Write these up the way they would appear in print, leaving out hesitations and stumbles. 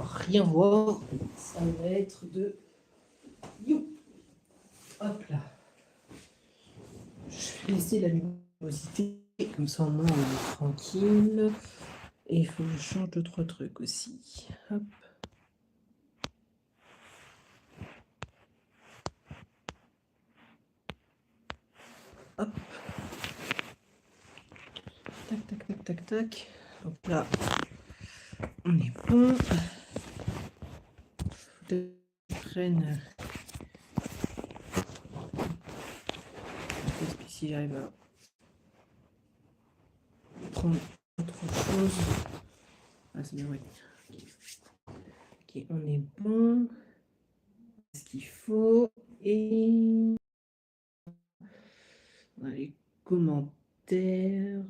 rien voir. Ça va être de... You. Hop là. Je vais laisser la luminosité, comme ça au moins on est tranquille. Et il faut que je change 2-3 trucs aussi. Hop. Hop. Tac, tac, tac, tac, tac. Donc là, on est bon. Je prenne... Si j'arrive à prendre autre chose. Ah, c'est bien, oui. Ok, on est bon. Ce qu'il faut. Et dans les commentaires.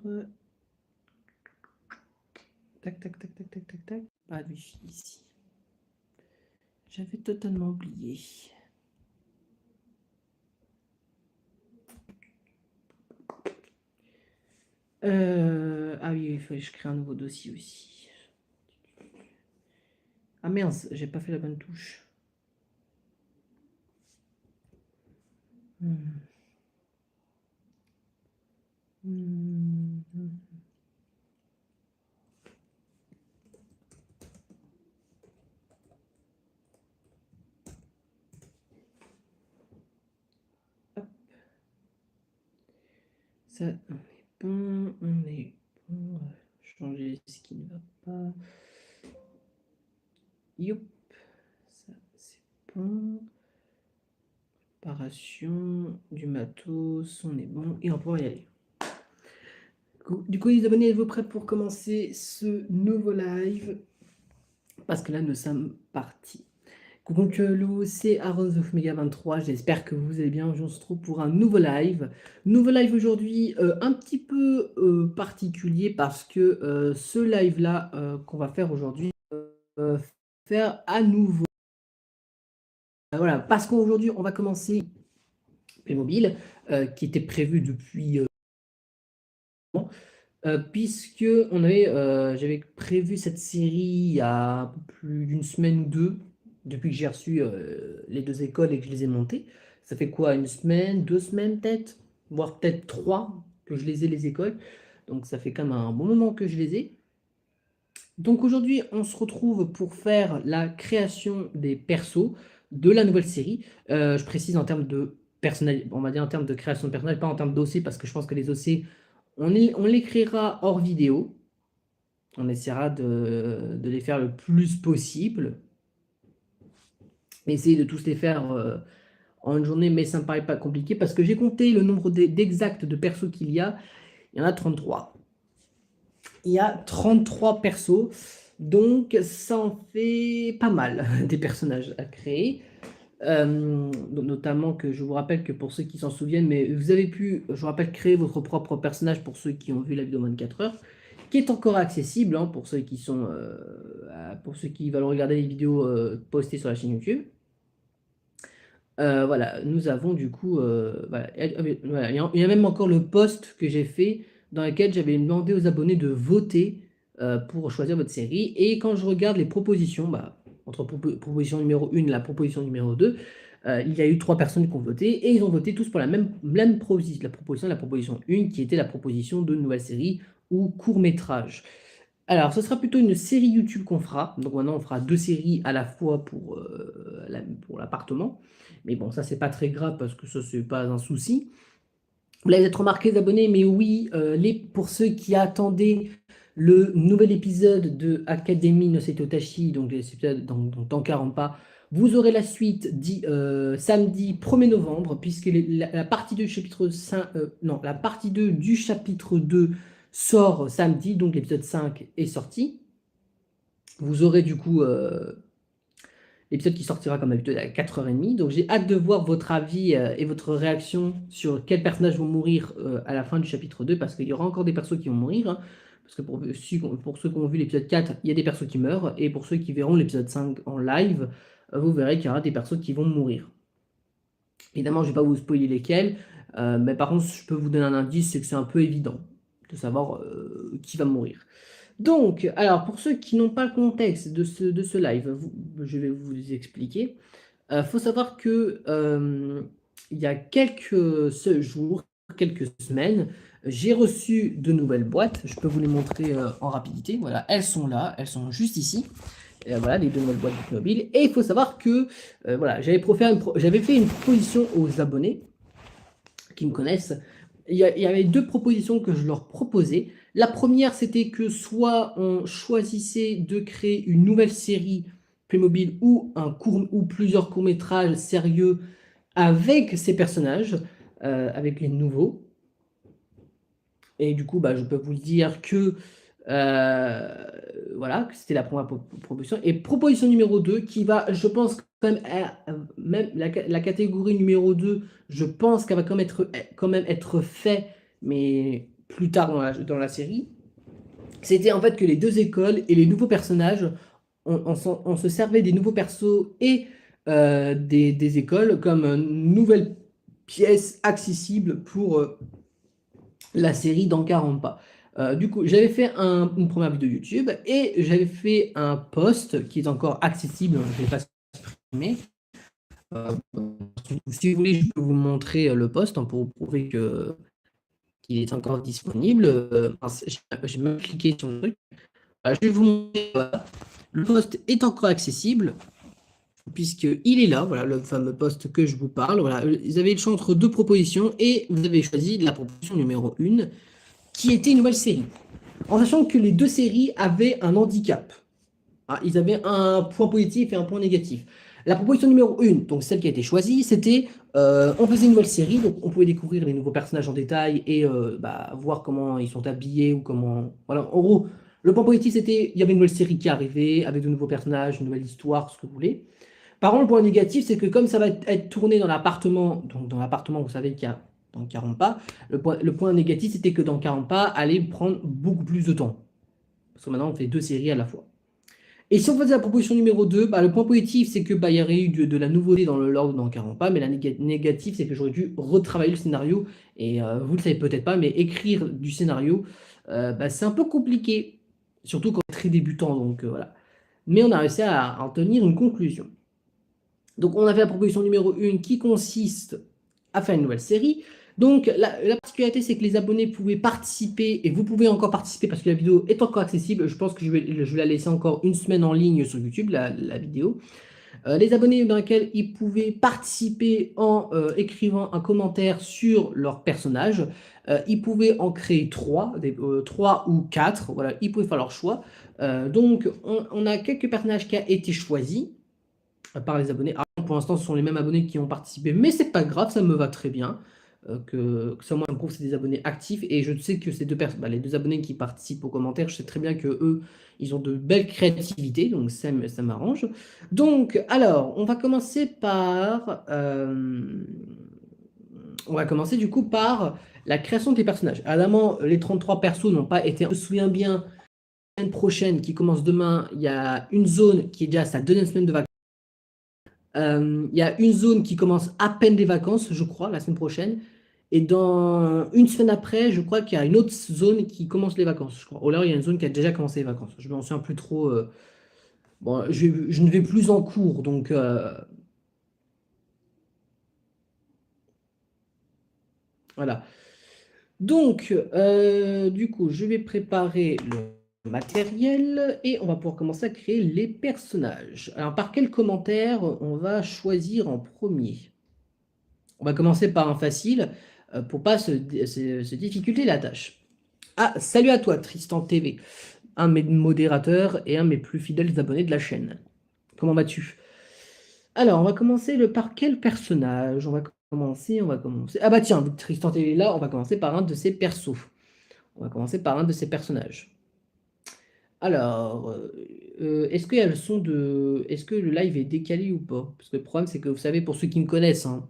Tac, tac, tac, tac, tac, tac, tac. Pas de wifi ici. J'avais totalement oublié. Ah oui, il fallait que je crée un nouveau dossier aussi. Ah merde, j'ai pas fait la bonne touche. Hop. Ça, on est bon, on est bon. Changer ce qui ne va pas. Youp. Ça, c'est bon. Préparation du matos, on est bon. Et on peut y aller. Du coup, les abonnés, êtes-vous prêts pour commencer ce nouveau live? Parce que là, nous sommes partis. Donc, c'est Arrows of Mega 23. J'espère que vous allez bien. Aujourd'hui, on se retrouve pour un nouveau live. Nouveau live aujourd'hui, un petit peu particulier parce que ce live-là qu'on va faire aujourd'hui, faire à nouveau. Voilà, parce qu'aujourd'hui, on va commencer Playmobil, qui était prévu depuis puisque j'avais prévu cette série il y a un peu plus d'une semaine ou deux, depuis que j'ai reçu les deux écoles et que je les ai montées. Ça fait quoi, une semaine, 2 semaines peut-être, voire peut-être 3 que je les ai les écoles. Donc ça fait quand même un bon moment que je les ai. Donc aujourd'hui, on se retrouve pour faire la création des persos de la nouvelle série. Je précise en termes de personnel, on va dire en termes de création de personnages, pas en termes d'OC, parce que je pense que les OC, on les créera hors vidéo. On essaiera de les faire le plus possible. Essayer de tous les faire en une journée, mais ça me paraît pas compliqué parce que j'ai compté le nombre d'exacts de persos qu'il y a. Il y en a 33. Il y a 33 persos, donc ça en fait pas mal des personnages à créer. Notamment que je vous rappelle que pour ceux qui s'en souviennent, mais vous avez pu, je vous rappelle, créer votre propre personnage pour ceux qui ont vu la vidéo 24 heures, qui est encore accessible hein, pour ceux qui sont, pour ceux qui veulent regarder les vidéos postées sur la chaîne YouTube. Voilà, nous avons du coup, voilà, il y a même encore le post que j'ai fait dans lequel j'avais demandé aux abonnés de voter pour choisir votre série. Et quand je regarde les propositions, bah, entre proposition numéro 1 et la proposition numéro 2, il y a eu 3 personnes qui ont voté et ils ont voté tous pour la proposition 1 qui était la proposition de nouvelle série ou court métrage. Alors, ce sera plutôt une série YouTube qu'on fera. Donc maintenant, on fera 2 séries à la fois pour l'appartement. Mais bon, ça, c'est pas très grave parce que ça, c'est pas un souci. Vous l'avez peut-être remarqué, les abonnés, mais oui, pour ceux qui attendaient le nouvel épisode de Académie no Seitotashi, donc dans 40 pas, vous aurez la suite samedi 1er novembre, puisque la partie 2 du chapitre 5, non, la partie 2 du chapitre 2 sort samedi, donc l'épisode 5 est sorti. Vous aurez du coup l'épisode qui sortira comme d'habitude à 4h30. Donc j'ai hâte de voir votre avis et votre réaction sur quels personnages vont mourir à la fin du chapitre 2, parce qu'il y aura encore des persos qui vont mourir. Hein, parce que pour ceux qui ont vu l'épisode 4, il y a des persos qui meurent. Et pour ceux qui verront l'épisode 5 en live, vous verrez qu'il y aura des persos qui vont mourir. Évidemment, je ne vais pas vous spoiler lesquels. Mais par contre, je peux vous donner un indice, c'est que c'est un peu évident de savoir qui va mourir. Donc, alors pour ceux qui n'ont pas le contexte de ce live, je vais vous expliquer. Faut savoir que il y a quelques jours, quelques semaines, j'ai reçu de nouvelles boîtes. Je peux vous les montrer en rapidité. Voilà, elles sont là, elles sont juste ici. Voilà, les deux nouvelles boîtes de mobile. Et il faut savoir que voilà, j'avais fait une proposition aux abonnés qui me connaissent. Il y avait deux propositions que je leur proposais. La première, c'était que soit on choisissait de créer une nouvelle série Playmobil ou ou plusieurs courts-métrages sérieux avec ces personnages, avec les nouveaux. Et du coup, bah, je peux vous dire que voilà, que c'était la première proposition. Et proposition numéro 2, qui va, je pense, quand même, même la catégorie numéro 2, je pense qu'elle va quand même être fait, mais plus tard dans la série. C'était en fait que les deux écoles et les nouveaux personnages, on se servait des nouveaux persos et des écoles comme nouvelle pièce accessible pour la série dans 40 pas. Du coup, j'avais fait une première vidéo YouTube et j'avais fait un post qui est encore accessible, je ne vais pas supprimer. Si vous voulez, je peux vous montrer le post hein, pour prouver qu'il est encore disponible. J'ai même cliqué sur le truc. Je vais vous montrer. Voilà. Le post est encore accessible puisqu'il est là, voilà, le fameux post que je vous parle. Voilà. Vous avez le choix entre deux propositions et vous avez choisi la proposition numéro 1 qui était une nouvelle série. En sachant que les deux séries avaient un handicap. Ah, ils avaient un point positif et un point négatif. La proposition numéro 1, donc celle qui a été choisie, c'était on faisait une nouvelle série, donc on pouvait découvrir les nouveaux personnages en détail et voir comment ils sont habillés ou comment. Voilà, en gros, le point positif c'était il y avait une nouvelle série qui arrivait avec de nouveaux personnages, une nouvelle histoire, ce que vous voulez. Par contre, le point négatif, c'est que comme ça va être tourné dans l'appartement, donc dans l'appartement, vous savez qu'il y a dans 40 pas, le point négatif, c'était que dans 40 pas, allait prendre beaucoup plus de temps. Parce que maintenant, on fait deux séries à la fois. Et si on faisait la proposition numéro 2, bah, le point positif, c'est que il y aurait eu de la nouveauté dans le lore dans 40 pas, mais la négative, c'est que j'aurais dû retravailler le scénario. Et vous ne le savez peut-être pas, mais écrire du scénario, c'est un peu compliqué, surtout quand on est très débutant. Donc voilà. Mais on a réussi à en tenir une conclusion. Donc on a fait la proposition numéro 1 qui consiste à faire une nouvelle série. Donc la particularité, c'est que les abonnés pouvaient participer, et vous pouvez encore participer parce que la vidéo est encore accessible. Je pense que je vais la laisser encore une semaine en ligne sur YouTube, la vidéo. Les abonnés dans lesquels ils pouvaient participer en écrivant un commentaire sur leur personnage. Ils pouvaient en créer 3, 3 ou 4, voilà, ils pouvaient faire leur choix. Donc on a quelques personnages qui ont été choisis par les abonnés. Ah, pour l'instant, ce sont les mêmes abonnés qui ont participé, mais c'est pas grave, ça me va très bien. Que ça, moi, me prouve que c'est des abonnés actifs et je sais que ces deux personnes, les deux abonnés qui participent aux commentaires, je sais très bien que eux, ils ont de belles créativités, donc ça m'arrange. Donc, alors, on va commencer du coup par la création des personnages. Évidemment, les 33 persos n'ont pas été. Je me souviens bien, la semaine prochaine qui commence demain, il y a une zone qui est déjà sa deuxième semaine de vacances. Il y a une zone qui commence à peine les vacances, je crois, la semaine prochaine. Et dans une semaine après, je crois qu'il y a une autre zone qui commence les vacances, je crois. Ou alors, il y a une zone qui a déjà commencé les vacances. Je ne m'en souviens plus trop. Bon, je ne vais plus en cours, donc voilà. Donc, du coup, je vais préparer le matériel et on va pouvoir commencer à créer les personnages. Alors, par quel commentaire on va choisir en premier? On va commencer par un facile pour pas se difficulter la tâche. Ah, salut à toi, Tristan TV, un de mes modérateurs et un de mes plus fidèles abonnés de la chaîne. Comment vas-tu? Alors, on va commencer par quel personnage? On va commencer. Ah bah tiens, Tristan TV est là, on va commencer par un de ses persos. On va commencer par un de ses personnages. Alors, est-ce qu'il y a le son de... Est-ce que le live est décalé ou pas? Parce que le problème, c'est que vous savez, pour ceux qui me connaissent, hein,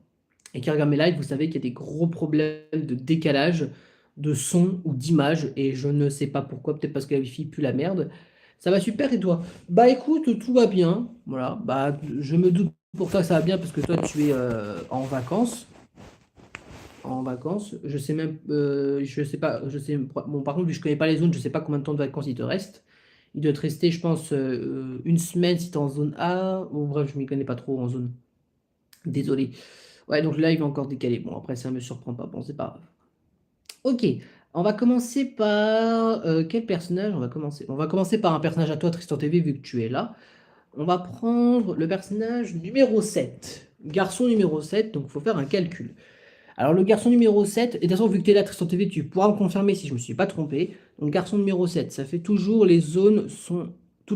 et qui regardent mes lives, vous savez qu'il y a des gros problèmes de décalage, de son ou d'image, et je ne sais pas pourquoi, peut-être parce que la Wi-Fi pue la merde. Ça va super, et toi? Bah écoute, tout va bien, voilà, bah je me doute pour toi que ça va bien, parce que toi tu es en vacances. En vacances, je sais même, je sais pas, bon par contre, vu que je connais pas les zones, je sais pas combien de temps de vacances il te reste. Il doit te rester, je pense, une semaine si tu es en zone A. Bon, bref, je m'y connais pas trop en zone. Désolé. Ouais, donc là, il va encore décaler. Bon, après, ça me surprend pas. Bon, c'est pas grave. Ok, on va commencer par quel personnage on va commencer? On va commencer par un personnage à toi, Tristan TV, vu que tu es là. On va prendre le personnage numéro 7. Garçon numéro 7, donc il faut faire un calcul. Alors le garçon numéro 7, et de toute façon, vu que tu es là, Tristan TV, tu pourras me confirmer si je ne me suis pas trompé. Donc garçon numéro 7, ça fait toujours toutes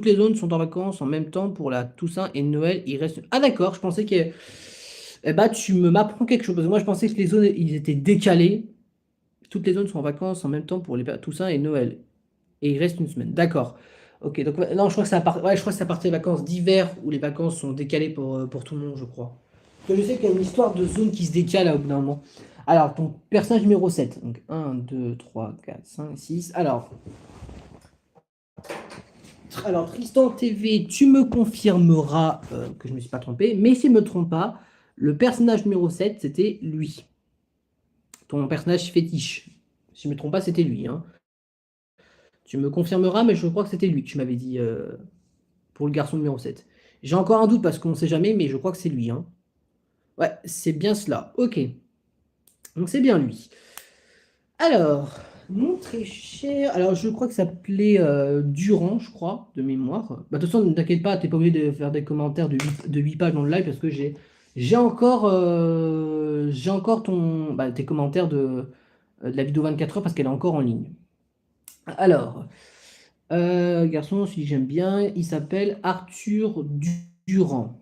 les zones sont en vacances en même temps pour la Toussaint et Noël. Il reste. Ah d'accord, je pensais que. Eh bah, tu m'apprends quelque chose. Parce que moi, je pensais que les zones, ils étaient décalés. Toutes les zones sont en vacances en même temps pour Toussaint et Noël. Et il reste une semaine. D'accord. Ok, donc non, je crois que ouais, je crois que c'est à partir des vacances d'hiver où les vacances sont décalées pour tout le monde, je crois. Parce que je sais qu'il y a une histoire de zone qui se décale au bout d'un moment. Alors, ton personnage numéro 7. Donc 1, 2, 3, 4, 5, 6. Alors Tristan TV, tu me confirmeras que je ne me suis pas trompé. Mais s'il ne me trompe pas, le personnage numéro 7, c'était lui. Ton personnage fétiche. Si je ne me trompe pas, c'était lui, hein. Tu me confirmeras, mais je crois que c'était lui que tu m'avais dit pour le garçon numéro 7. J'ai encore un doute parce qu'on ne sait jamais, mais je crois que c'est lui, hein. Ouais, c'est bien cela. Ok. Donc c'est bien lui. Alors, mon très cher. Alors, je crois que ça s'appelait Durand, je crois, de mémoire. Bah, de toute façon, ne t'inquiète pas, t'es pas obligé de faire des commentaires de 8 pages dans le live parce que j'ai encore tes commentaires de la vidéo 24 heures parce qu'elle est encore en ligne. Alors, garçon, si j'aime bien, il s'appelle Arthur Durand.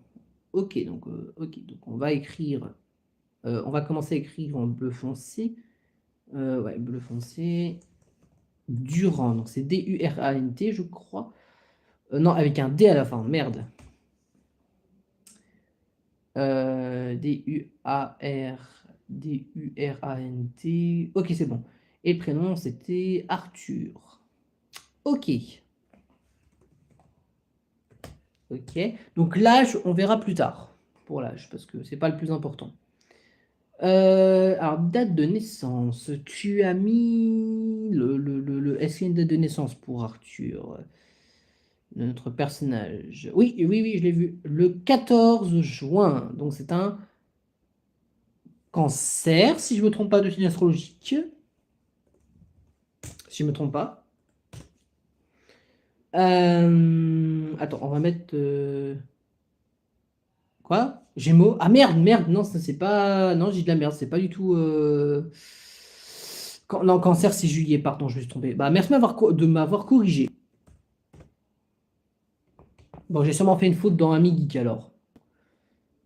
Ok, donc on va écrire. On va commencer à écrire en bleu foncé. Ouais, bleu foncé. Durand, donc c'est D-U-R-A-N-T, je crois. Non, avec un D à la fin, merde. D-U-A-R-D-U-R-A-N-T. Ok, c'est bon. Et le prénom, c'était Arthur. Ok. Ok. Donc l'âge, on verra plus tard. Pour l'âge, parce que c'est pas le plus important. Alors, date de naissance. Tu as mis Est-ce qu'il y a une date de naissance pour Arthur, notre personnage? Oui, oui, oui, je l'ai vu. Le 14 juin. Donc, c'est un cancer, si je ne me trompe pas, de signe astrologique. Si je ne me trompe pas. Attends, on va mettre. Quoi? Gémeaux? Ah merde, merde, non, ça c'est pas. Non, j'ai de la merde, c'est pas du tout. Non, cancer, c'est juillet, pardon, je me suis trompé. Bah, merci de m'avoir corrigé. Bon, j'ai sûrement fait une faute dans Ami Geek alors.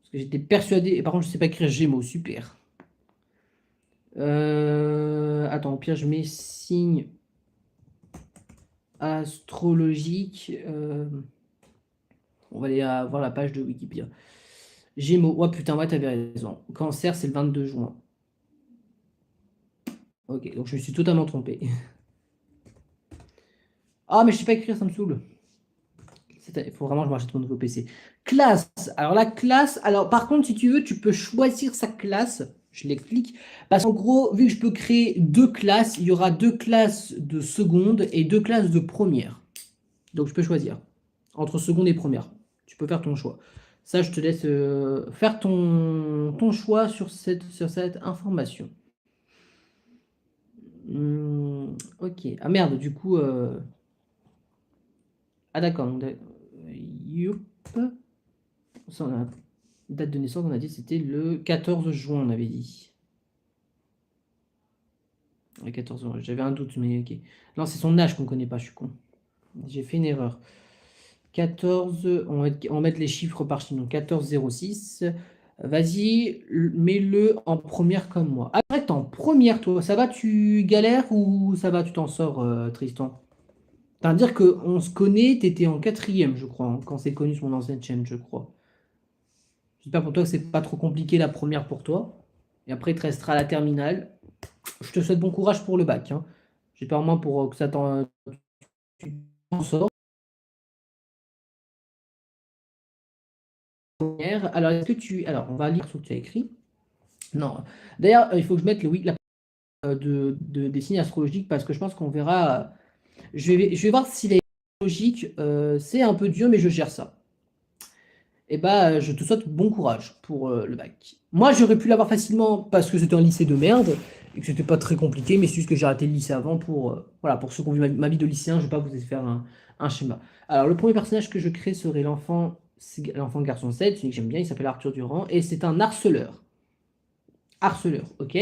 Parce que j'étais persuadé. Et par contre, je sais pas écrire Gémeaux, super. Attends, au pire, je mets signe astrologique. On va aller voir la page de Wikipédia. Gémeaux. Oh putain, ouais, t'avais raison. Cancer, c'est le 22 juin. Ok, donc je me suis totalement trompé. Ah, mais je sais pas écrire, ça me saoule. Il faut vraiment que je m'achète mon nouveau PC. Classe. Alors la classe, alors par contre, si tu veux, tu peux choisir sa classe. Je l'explique. Parce qu'en gros, vu que je peux créer deux classes, il y aura deux classes de seconde et deux classes de première. Donc je peux choisir entre seconde et première. Tu peux faire ton choix. Ça, je te laisse faire ton choix sur cette information. Ok. Ah merde, du coup. Ah d'accord. Youp. Ça, date de naissance, on a dit c'était le 14 juin, on avait dit. Le 14 juin, j'avais un doute, mais ok. Non, c'est son âge qu'on connaît pas, je suis con. J'ai fait une erreur. 14, on va mettre les chiffres par chiffre. Donc 14,06. Vas-y, mets-le en première comme moi. Ah, c'est vrai que t'es en première, toi. Ça va, tu galères ou ça va, tu t'en sors, Tristan? C'est-à-dire qu'on se connaît, t'étais en quatrième, je crois, hein, quand c'est connu sur mon ancienne chaîne, je crois. J'espère pour toi que c'est pas trop compliqué la première pour toi. Et après, il te restera la terminale. Je te souhaite bon courage pour le bac, hein. J'espère au moins pour que tu t'en sors. Alors, est-ce que tu. Alors, on va lire ce que tu as écrit. Non. D'ailleurs, il faut que je mette des signes astrologiques parce que je pense qu'on verra. Je vais voir s'il est logique, c'est un peu dur, mais je gère ça. Et bah, je te souhaite bon courage pour le bac. Moi, j'aurais pu l'avoir facilement parce que c'était un lycée de merde et que c'était pas très compliqué, mais c'est juste que j'ai arrêté le lycée avant pour, voilà, pour ceux qui ont vu ma vie de lycéen, je vais pas vous faire un schéma. Alors, le premier personnage que je crée serait l'enfant garçon 7, celui que j'aime bien, il s'appelle Arthur Durand, et c'est un harceleur. Harceleur, ok?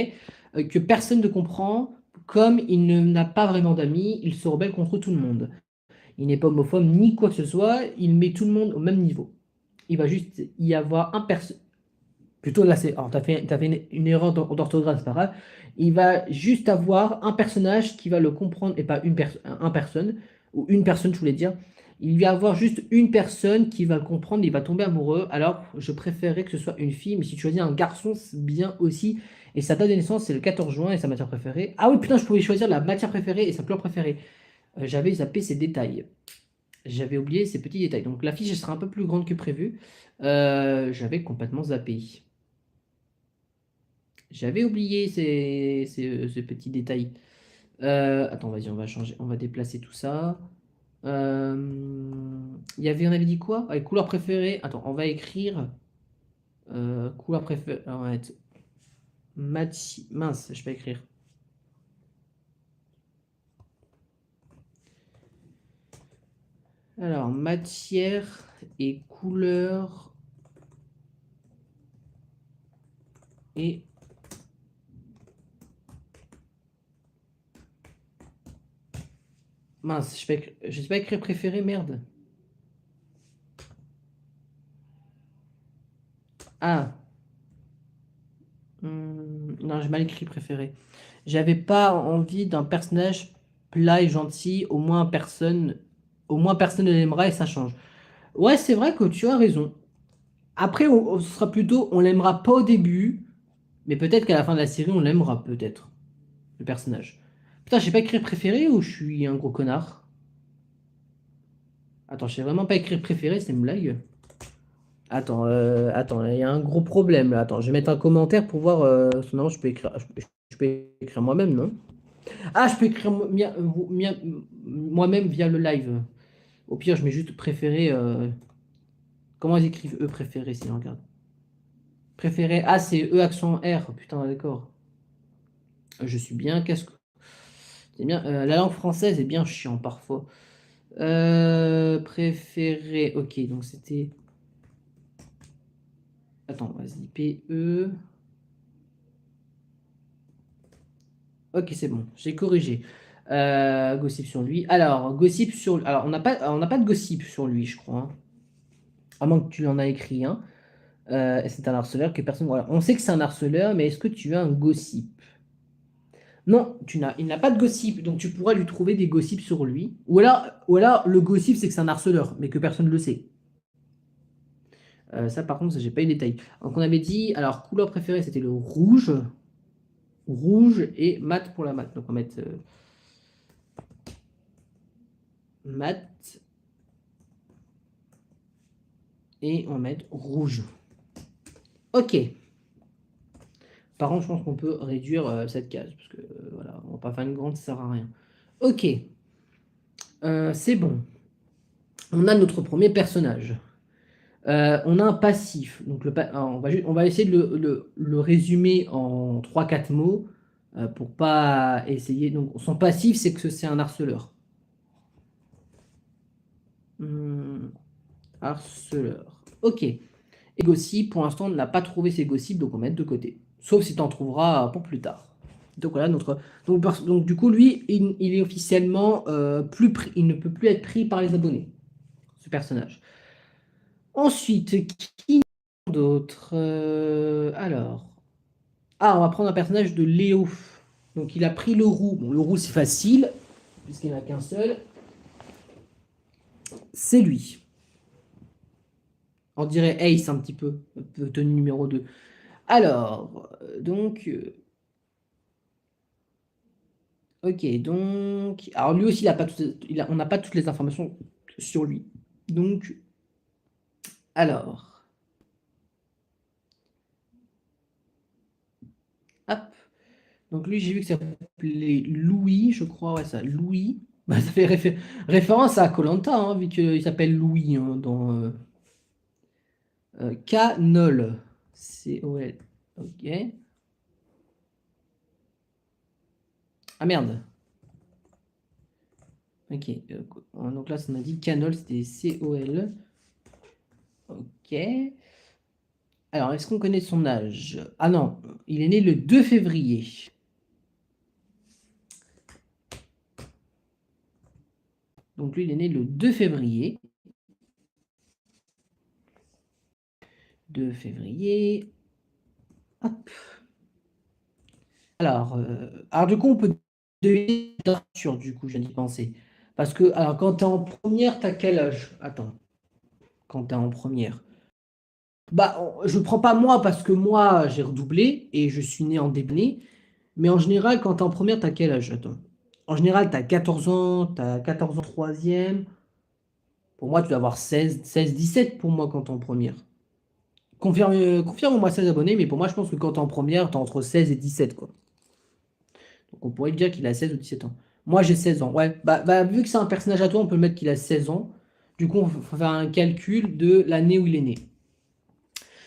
Que personne ne comprend, comme n'a pas vraiment d'amis, il se rebelle contre tout le monde. Il n'est pas homophobe ni quoi que ce soit, il met tout le monde au même niveau. Il va juste y avoir un personnage. Plutôt là, c'est. Alors, t'as fait une erreur d'orthographe, c'est pas grave. Il va juste avoir un personnage qui va le comprendre et pas un personne, ou une personne, je voulais dire. Il va avoir juste une personne qui va le comprendre, il va tomber amoureux. Alors, je préférerais que ce soit une fille, mais si tu choisis un garçon, c'est bien aussi. Et sa date de naissance, c'est le 14 juin et sa matière préférée. Ah oui, putain, je pouvais choisir la matière préférée et sa couleur préférée. J'avais zappé ces détails. J'avais oublié ces petits détails. Donc la fiche elle sera un peu plus grande que prévu. J'avais complètement zappé. J'avais oublié ces petits détails. Attends, vas-y, on va changer, on va déplacer tout ça. On avait dit quoi? Ouais, couleur préférée. Attends, on va écrire couleur préférée. On va être mince, je vais écrire. Alors, matière et couleur et mince, je sais pas écrire préféré, merde. Ah, non, j'ai mal écrit préféré. J'avais pas envie d'un personnage plat et gentil, au moins personne ne l'aimera et ça change. Ouais, c'est vrai que tu as raison. Après, ce sera plutôt, on l'aimera pas au début, mais peut-être qu'à la fin de la série, on l'aimera peut-être, le personnage. Putain, je sais pas écrire préféré ou je suis un gros connard? Attends, je sais vraiment pas écrire préféré, c'est une blague. Attends, il y a un gros problème là. Attends, je vais mettre un commentaire pour voir. Non, je peux écrire moi-même, non? Ah, je peux écrire moi-même via le live. Au pire, je mets juste préféré. Comment ils écrivent eux préféré, si on regarde? Préféré. Ah, c'est E accent R. Putain, d'accord. Je suis bien. Qu'est-ce que. C'est bien. La langue française est bien chiant parfois. Préféré. Ok, donc c'était. Attends, vas-y. PE. Ok, c'est bon, j'ai corrigé. Gossip sur lui. Alors, gossip sur. Alors, on n'a pas de gossip sur lui, je crois, hein. À moins que tu en as écrit un. Et c'est un harceleur que personne. Voilà. On sait que c'est un harceleur, mais est-ce que tu as un gossip? Non, il n'a pas de gossip, donc tu pourras lui trouver des gossips sur lui. Ou alors le gossip, c'est que c'est un harceleur, mais que personne ne le sait. Ça, par contre, ça, j'ai pas eu les détails. Donc, on avait dit, alors, couleur préférée, c'était le rouge. Rouge et mat pour la mat. Donc, on va mettre mat. Et on va mettre rouge. Ok. Par contre, je pense qu'on peut réduire cette case, parce que voilà, on va pas faire une grande, ça sert à rien. Ok. C'est bon. On a notre premier personnage. On a un passif. Donc on va essayer de le résumer en trois quatre mots pour pas essayer. Donc son passif, c'est que c'est un harceleur. Hum, harceleur. Ok. Et gossip, pour l'instant, on n'a pas trouvé ces gossips, donc on va mettre de côté. Sauf si tu en trouveras pour plus tard. Donc voilà, donc du coup, lui, il est officiellement il ne peut plus être pris par les abonnés, ce personnage. Ensuite, qui d'autre? Alors. Ah, on va prendre un personnage de Léo. Donc il a pris le roux. Bon, le roux, c'est facile, puisqu'il n'y en a qu'un seul. C'est lui. On dirait Ace un petit peu, tenue numéro 2. Alors, ok, donc. Alors lui aussi, on n'a pas toutes les informations sur lui. Donc, alors. Hop. Donc lui, j'ai vu que ça s'appelait Louis, je crois, ouais, ça, Louis. Bah, ça fait référence à koh vu qu'il s'appelle Louis hein, dans Canol. C-O-L. Ok. Ah merde. Ok. Donc là, ça m'a dit Canol, c'était C-O-L. Ok. Alors, est-ce qu'on connaît son âge? Ah non, il est né le 2 février. Donc lui, il est né le 2 février. 2 février. Hop. Alors du coup, on peut deviner Arthur, du coup, je viens d'y penser. Parce que, alors, quand t'es en première, t'as quel âge? Attends, quand t'es en première. Bah, je prends pas moi parce que moi, j'ai redoublé et je suis né en début d'année. Mais en général, quand t'es en première, t'as quel âge? Attends. En général, t'as 14 ans troisième. Pour moi, tu dois avoir 17 pour moi quand t'es en première. Confirme-moi 16 abonnés, mais pour moi, je pense que quand t'es en première, t'as entre 16 et 17, quoi. Donc on pourrait dire qu'il a 16 ou 17 ans. Moi, j'ai 16 ans. Ouais, vu que c'est un personnage à toi, on peut mettre qu'il a 16 ans. Du coup, on va faire un calcul de l'année où il est né.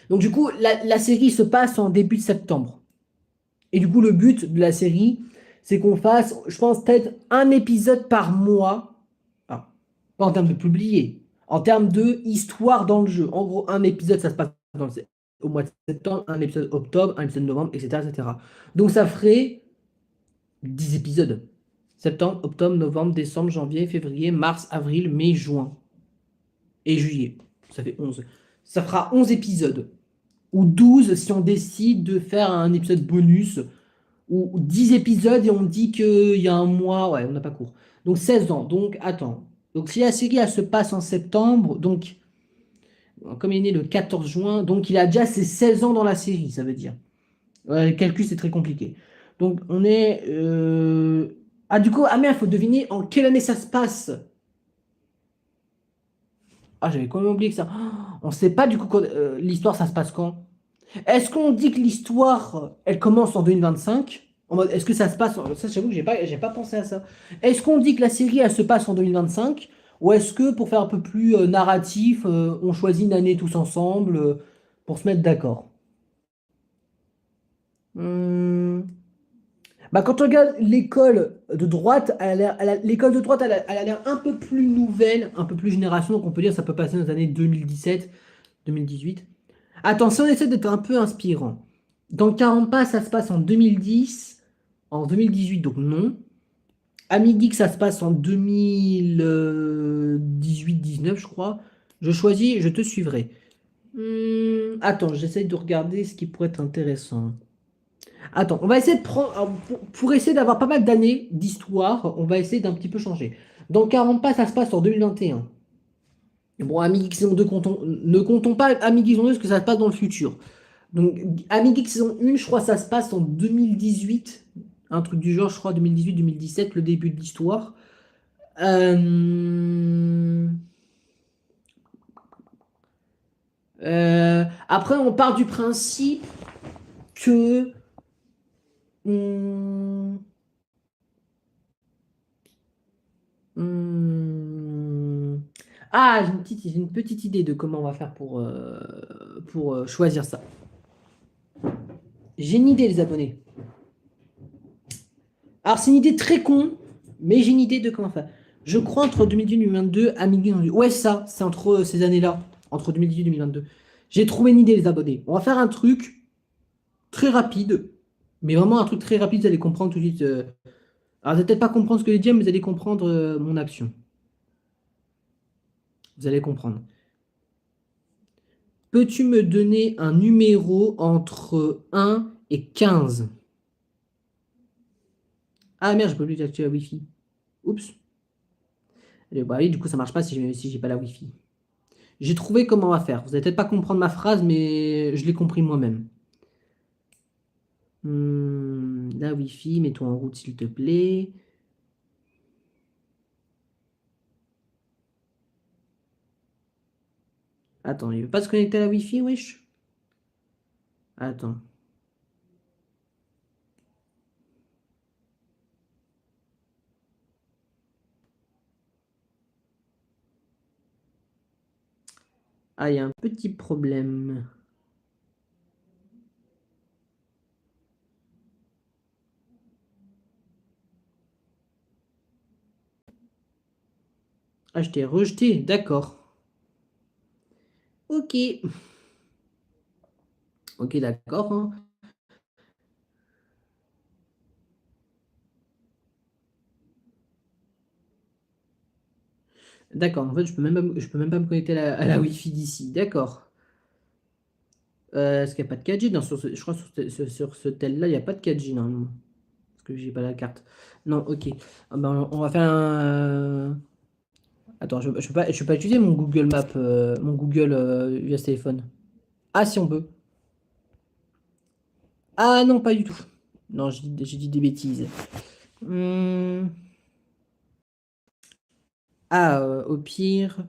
Donc du coup, la série se passe en début de septembre. Et du coup, le but de la série, c'est qu'on fasse, je pense, peut-être un épisode par mois. Enfin, pas en termes de publier, en termes de histoire dans le jeu. En gros, un épisode, ça se passe au mois de septembre, un épisode octobre, un épisode novembre, etc., etc. Donc ça ferait 10 épisodes. Septembre, octobre, novembre, décembre, janvier, février, mars, avril, mai, juin et juillet. Ça fait 11. Ça fera 11 épisodes. Ou 12 si on décide de faire un épisode bonus. Ou 10 épisodes et on dit qu'il y a un mois. Ouais, on n'a pas court. Donc 16 ans. Donc attends. Donc si la série elle se passe en septembre, donc comme il est né le 14 juin, donc il a déjà ses 16 ans dans la série, ça veut dire. Ouais, le calcul, c'est très compliqué. Donc, on est. Ah, du coup, ah merde, il faut deviner en quelle année ça se passe. Ah, j'avais quand même oublié que ça. On ne sait pas du coup l'histoire, ça se passe quand. Est-ce qu'on dit que l'histoire, elle commence en 2025? En mode, est-ce que ça se passe. Ça, j'avoue que j'ai pas pensé à ça. Est-ce qu'on dit que la série, elle se passe en 2025? Ou est-ce que, pour faire un peu plus narratif, on choisit une année tous ensemble pour se mettre d'accord? Hmm. Bah, quand on regarde l'école de droite, l'école de droite, elle a l'air un peu plus nouvelle, un peu plus génération, donc on peut dire que ça peut passer dans les années 2017, 2018. Attends, si on essaie d'être un peu inspirant. Dans 40 pas, ça se passe en 2010, en 2018, donc non. Amiguix, ça se passe en 2018-19, je crois. Je choisis, je te suivrai. Attends, j'essaie de regarder ce qui pourrait être intéressant. Attends, on va essayer de prendre. Alors, pour essayer d'avoir pas mal d'années d'histoire, on va essayer d'un petit peu changer. Dans 40 pas, ça se passe en 2021. Bon, Amiguix saison 2, ne comptons pas Amiguix saison 2 parce que ça se passe dans le futur. Donc, Amiguix saison 1, je crois que ça se passe en 2018. Un truc du genre, je crois, 2018-2017, le début de l'histoire. Euh, Après, on part du principe que. hum, Hmm. Ah, j'ai une petite idée de comment on va faire pour choisir ça. J'ai une idée, les abonnés. Alors, c'est une idée très con, mais j'ai une idée de comment faire. Je crois entre 2018 et 2022, Amigues. Ouais, ça, c'est entre ces années-là, entre 2018 et 2022. J'ai trouvé une idée, les abonnés. On va faire un truc très rapide, mais vraiment un truc très rapide, vous allez comprendre tout de suite. Alors, vous allez peut-être pas comprendre ce que je dis, mais vous allez comprendre mon action. Vous allez comprendre. Peux-tu me donner un numéro entre 1 et 15? Ah merde, je peux plus désactiver la Wi-Fi. Oups. Bah oui, du coup, ça marche pas si j'ai pas la Wi-Fi. J'ai trouvé comment on va faire. Vous allez peut-être pas comprendre ma phrase, mais je l'ai compris moi-même. La Wi-Fi, mets-toi en route s'il te plaît. Attends, il veut pas se connecter à la Wi-Fi, wesh? Attends. Ah, il y a un petit problème. Ah, je t'ai rejeté, d'accord. Ok. Ok, d'accord, hein. D'accord, en fait, je peux même pas me connecter à la Wi-Fi d'ici. D'accord. Est-ce qu'il n'y a pas de 4G? Non, je crois que sur ce tel-là, il n'y a pas de 4G normalement. Parce que j'ai pas la carte. Non, ok. Ah ben, on va faire un. Attends, je peux pas utiliser mon Google Maps, mon Google via ce téléphone. Ah, si on peut. Ah non, pas du tout. Non, j'ai dit des bêtises. Hum, Ah, au pire.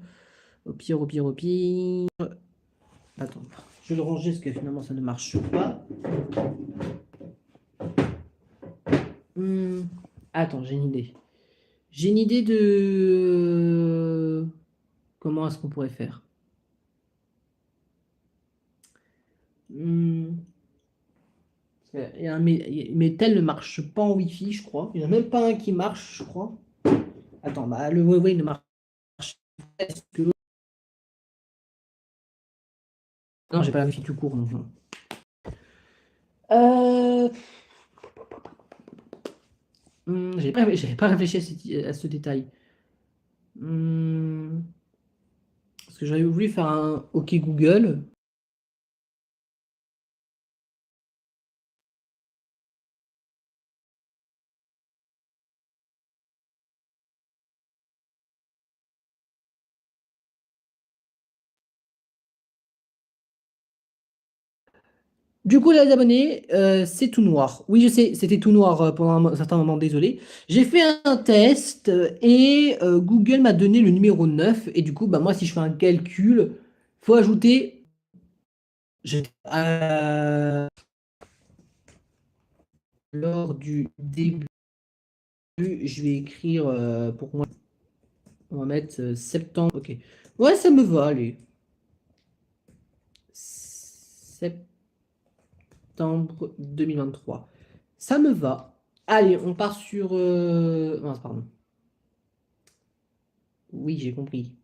Attends, je vais le ranger parce que finalement ça ne marche pas. Hum, Attends, j'ai une idée. J'ai une idée de comment est-ce qu'on pourrait faire. Hum, mais tel ne marche pas en Wi-Fi, je crois. Il n'y en a même pas un qui marche, je crois. Attends, bah le Huawei ne marche pas. Non, j'ai pas la Wi-Fi tout court, donc non. Euh, j'avais pas réfléchi à ce détail. Hum, Parce que j'avais voulu faire un OK Google. Du coup, les abonnés, c'est tout noir. Oui, je sais, c'était tout noir pendant un certain moment, désolé. J'ai fait un test et Google m'a donné le numéro 9. Et du coup, bah, moi, si je fais un calcul, faut ajouter. Lors du début, je vais écrire pour moi. On va mettre septembre. Ok. Ouais, ça me va, allez. Septembre 2023. Ça me va. Allez, on part sur. Mince, pardon. Oui, j'ai compris.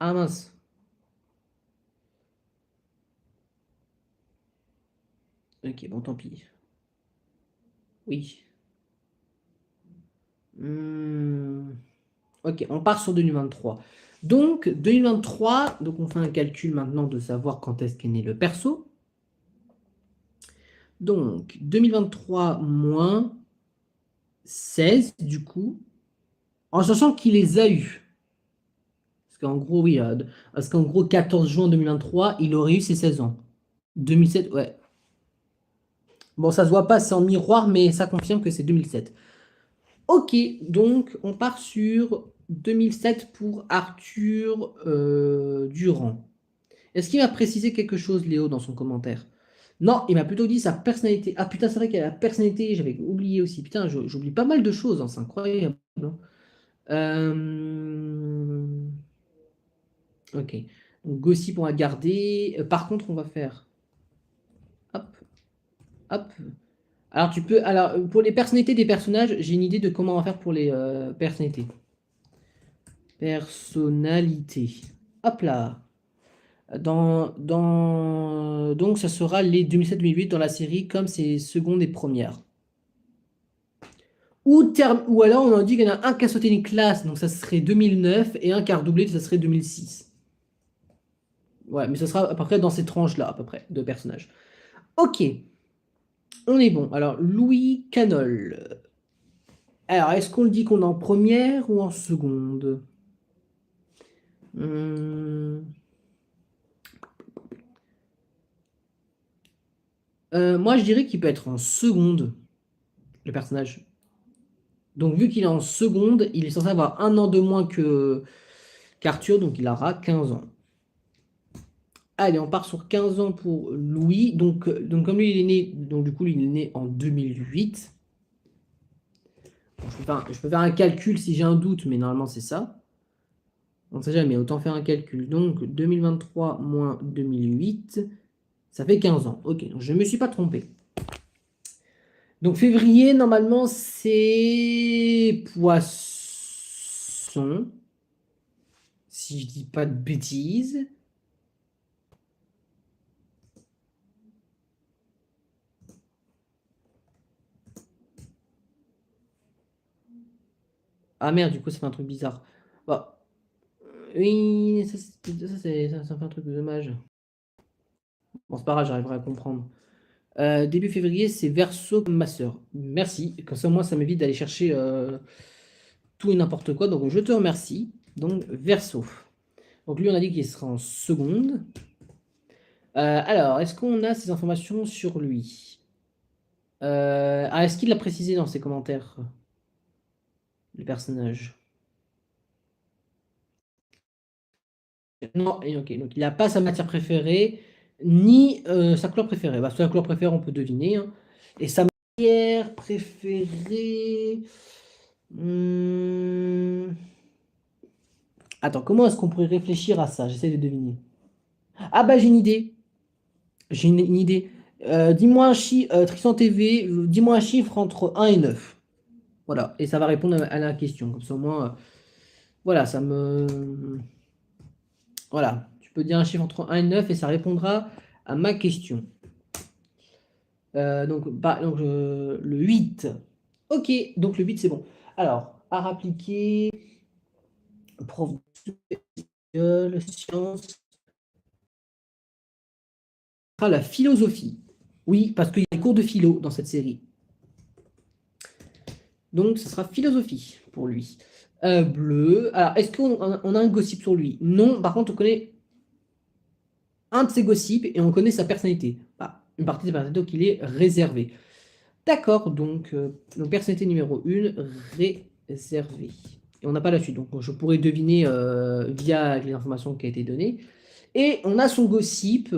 Ah mince. Ok, bon, tant pis. Oui. Hmm, Ok, on part sur 2023. Donc, 2023, donc on fait un calcul maintenant de savoir quand est-ce qu'est né le perso. Donc, 2023 moins 16, du coup, en sachant qu'il les a eus. Parce qu'en gros, oui, parce qu'en gros, 14 juin 2023, il aurait eu ses 16 ans. 2007, ouais. Bon, ça se voit pas, c'est en miroir, mais ça confirme que c'est 2007. Ok, donc on part sur 2007 pour Arthur Durand. Est-ce qu'il m'a précisé quelque chose, Léo, dans son commentaire? Non, il m'a plutôt dit sa personnalité. Ah putain, c'est vrai qu'il a la personnalité, j'avais oublié aussi. Putain, j'oublie pas mal de choses, hein, c'est incroyable, hein. Euh, Ok, donc Gossip, on va garder. Par contre, on va faire. Hop, hop. Alors, pour les personnalités des personnages, j'ai une idée de comment on va faire pour les personnalités. Personnalité. Hop là. Donc, ça sera les 2007-2008 dans la série, comme c'est seconde et première. Ou alors, on a dit qu'il y en a un qui a sauté une classe, donc ça serait 2009, et un qui a redoublé, ça serait 2006. Ouais, mais ça sera à peu près dans ces tranches-là, à peu près, de personnages. Ok, on est bon. Alors, Louis Canol. Alors, est-ce qu'on le dit qu'on est en première ou en seconde? Hum, Moi, je dirais qu'il peut être en seconde, le personnage. Donc, vu qu'il est en seconde, il est censé avoir un an de moins que qu'Arthur, donc il aura 15 ans. Allez, on part sur 15 ans pour Louis. Donc comme lui, il est né, donc du coup, il est né en 2008. Bon, je peux faire un calcul si j'ai un doute, mais normalement, c'est ça. On ne sait jamais, autant faire un calcul. Donc 2023 moins 2008, ça fait 15 ans. Ok, donc je ne me suis pas trompé. Donc février, normalement, c'est Poisson, si je dis pas de bêtises. Ah merde, du coup, ça fait un truc bizarre. Bah, oui, ça fait un truc dommage. Bon, c'est pas grave, j'arriverai à comprendre. Début février, c'est Verseau comme ma sœur. Merci. Comme ça, moi, ça m'évite d'aller chercher tout et n'importe quoi. Donc, je te remercie. Donc, Verseau. Donc, lui, on a dit qu'il sera en seconde. Alors, est-ce qu'on a ces informations sur lui? Est-ce qu'il l'a précisé dans ses commentaires, le personnage? Non, et ok. Donc, il n'a pas sa matière préférée, ni sa couleur préférée. Bah, sa couleur préférée, on peut deviner, hein. Et sa matière préférée. Hmm, Attends, comment est-ce qu'on pourrait réfléchir à ça? J'essaie de deviner. Ah bah j'ai une idée. J'ai une idée. Dis-moi un chiffre, Tristan TV, dis-moi un chiffre entre 1 et 9. Voilà, et ça va répondre à la question. Comme ça, au moins, voilà, ça me. Voilà, tu peux dire un chiffre entre 1 et 9 et ça répondra à ma question. Le 8. Ok, donc le 8, c'est bon. Alors, art appliqué, prof de sciences, la philosophie. Oui, parce qu'il y a des cours de philo dans cette série. Donc, ce sera philosophie pour lui. Bleu. Alors, est-ce qu'on a un gossip sur lui? Non, par contre, on connaît un de ses gossips et on connaît sa personnalité. Une partie de sa personnalité, donc il est réservé. D'accord, donc personnalité numéro 1, réservé. Et on n'a pas la suite, donc je pourrais deviner via les informations qui ont été données. Et on a son gossip,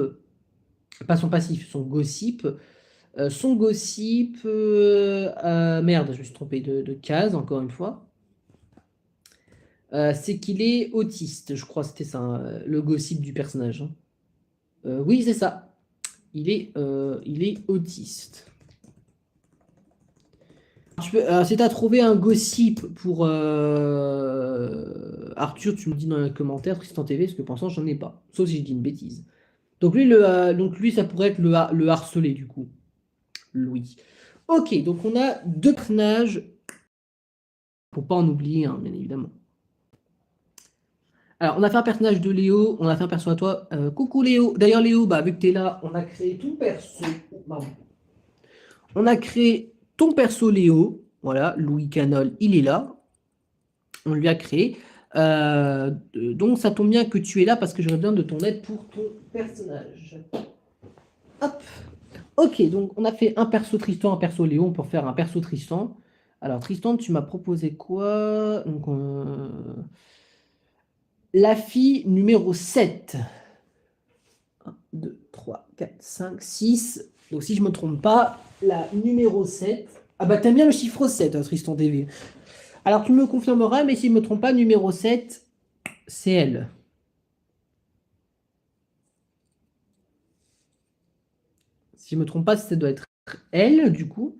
pas son passif, son gossip. Merde, je me suis trompé de case, encore une fois. C'est qu'il est autiste, je crois, c'était ça, hein, le gossip du personnage, hein. Oui, c'est ça. Il est autiste. Si tu as trouvé un gossip pour Arthur, tu me dis dans les commentaires, Tristan TV, parce que pour l'instant, j'en ai pas. Sauf si je dis une bêtise. Donc lui, ça pourrait être le harcelé, du coup. Louis. Ok, donc on a deux personnages. Pour pas en oublier, hein, bien évidemment. Alors, on a fait un personnage de Léo, on a fait un perso à toi. Coucou Léo. D'ailleurs, Léo, bah, vu que tu es là, on a créé ton perso. Pardon. On a créé ton perso Léo. Voilà, Louis Canol, il est là. On lui a créé. Donc, ça tombe bien que tu es là parce que j'aurais besoin de ton aide pour ton personnage. Hop. Ok, donc on a fait un perso Tristan, un perso Léo. On peut faire un perso Tristan. Alors, Tristan, tu m'as proposé quoi? Donc, la fille numéro 7. 1, 2, 3, 4, 5, 6. Donc si je ne me trompe pas, la numéro 7. Ah bah t'aimes bien le chiffre 7, hein, Tristan TV. Alors tu me confirmeras, mais si je ne me trompe pas, numéro 7, c'est elle. Si je ne me trompe pas, ça doit être elle, du coup.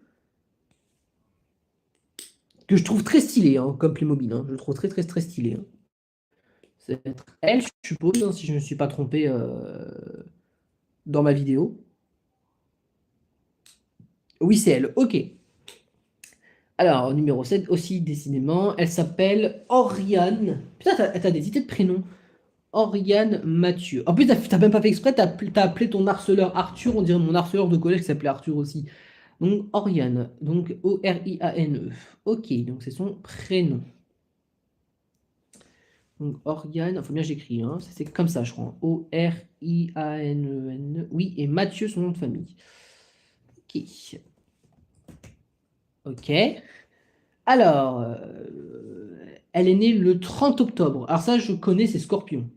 Que je trouve très stylé, hein, comme Playmobil. Hein. Je le trouve très très très stylé. Hein. C'est être elle, je suppose, hein, si je ne me suis pas trompé dans ma vidéo. Oui, c'est elle, ok. Alors, numéro 7 aussi, décidément, elle s'appelle Oriane. Putain, t'as des idées de prénoms. Oriane Mathieu. En plus, t'as même pas fait exprès, t'as appelé ton harceleur Arthur, on dirait mon harceleur de collège qui s'appelait Arthur aussi. Donc, Oriane, donc O-R-I-A-N-E. Ok, donc c'est son prénom. Donc, Oriane, faut bien que j'écris, hein. C'est comme ça, je crois. O-R-I-A-N-E-N. Oui, et Mathieu, son nom de famille. Ok. Ok. Alors, elle est née le 30 octobre. Alors ça, je connais, c'est Scorpion.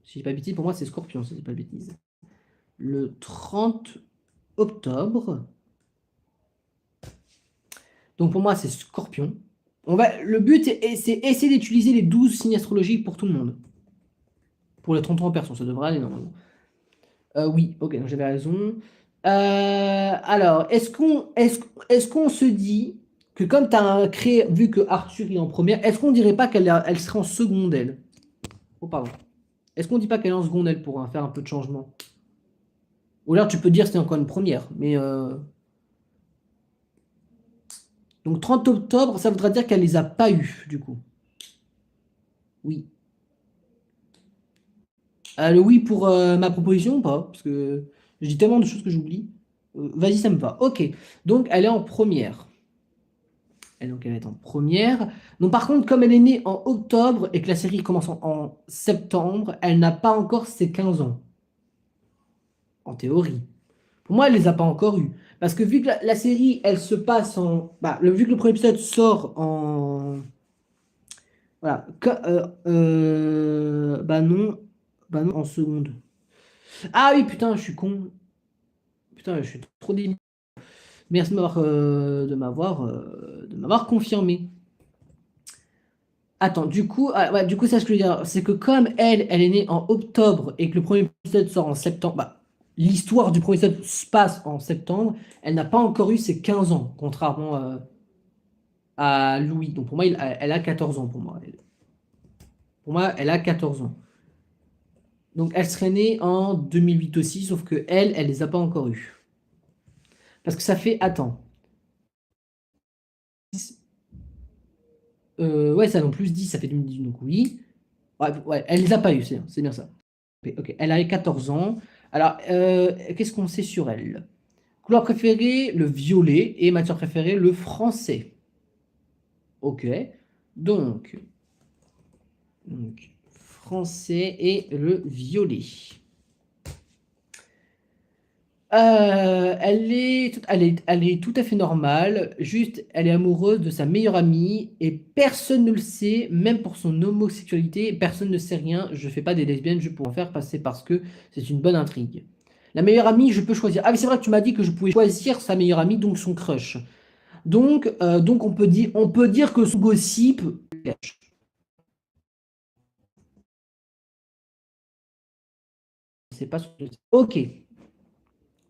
Si je dis pas de bêtises, pour moi, c'est Scorpion, si je dis pas de bêtises. Le 30 octobre. Donc pour moi, c'est Scorpion. Le but, c'est essayer d'utiliser les 12 signes astrologiques pour tout le monde. Pour les 33 personnes, ça devrait aller normalement. Oui, ok, donc j'avais raison. Alors, est-ce qu'on se dit que comme tu as créé, vu que Arthur est en première, est-ce qu'on dirait pas elle serait en seconde, elle? Oh, pardon. Est-ce qu'on dit pas qu'elle est en seconde, elle, pour faire un peu de changement? Ou alors tu peux dire que c'est encore une première, mais donc 30 octobre, ça voudra dire qu'elle les a pas eues, du coup. Oui. Le oui pour ma proposition ou pas? Parce que je dis tellement de choses que j'oublie. Vas-y, ça me va. Ok. Donc, elle est en première. Et donc, elle est en première. Donc, par contre, comme elle est née en octobre et que la série commence en septembre, elle n'a pas encore ses 15 ans. En théorie. Pour moi, elle les a pas encore eus. Parce que vu que la série, elle se passe en... vu que le premier épisode sort en... Voilà. Bah non. Bah non, en seconde. Ah oui, putain, je suis con. Putain, je suis trop débile. Merci de m'avoir confirmé. Attends, du coup, ouais, du coup, ça, ce que je veux dire, c'est que comme elle est née en octobre et que le premier épisode sort en septembre, l'histoire du premier épisode se passe en septembre, elle n'a pas encore eu ses 15 ans, contrairement à Louis. Donc pour moi, elle a 14 ans pour moi. Pour moi, elle a 14 ans. Donc elle serait née en 2008 aussi, sauf que elle les a pas encore eu. Parce que ça fait, attends. Ouais, ça non plus 10, ça fait 2010, donc oui. Ouais, ouais, elle les a pas eu, c'est bien ça. Ok, elle a 14 ans. Alors, qu'est-ce qu'on sait sur elle? Couleur préférée, le violet, et matière préférée, le français. Ok, donc, français et le violet. Elle est tout à fait normale, juste elle est amoureuse de sa meilleure amie et personne ne le sait, même pour son homosexualité, personne ne sait rien. Je fais pas des lesbiennes, je peux en faire passer parce que c'est une bonne intrigue. La meilleure amie, je peux choisir. Ah oui, c'est vrai que tu m'as dit que je pouvais choisir sa meilleure amie, donc son crush. Donc on peut dire que son gossip. C'est pas. Ok,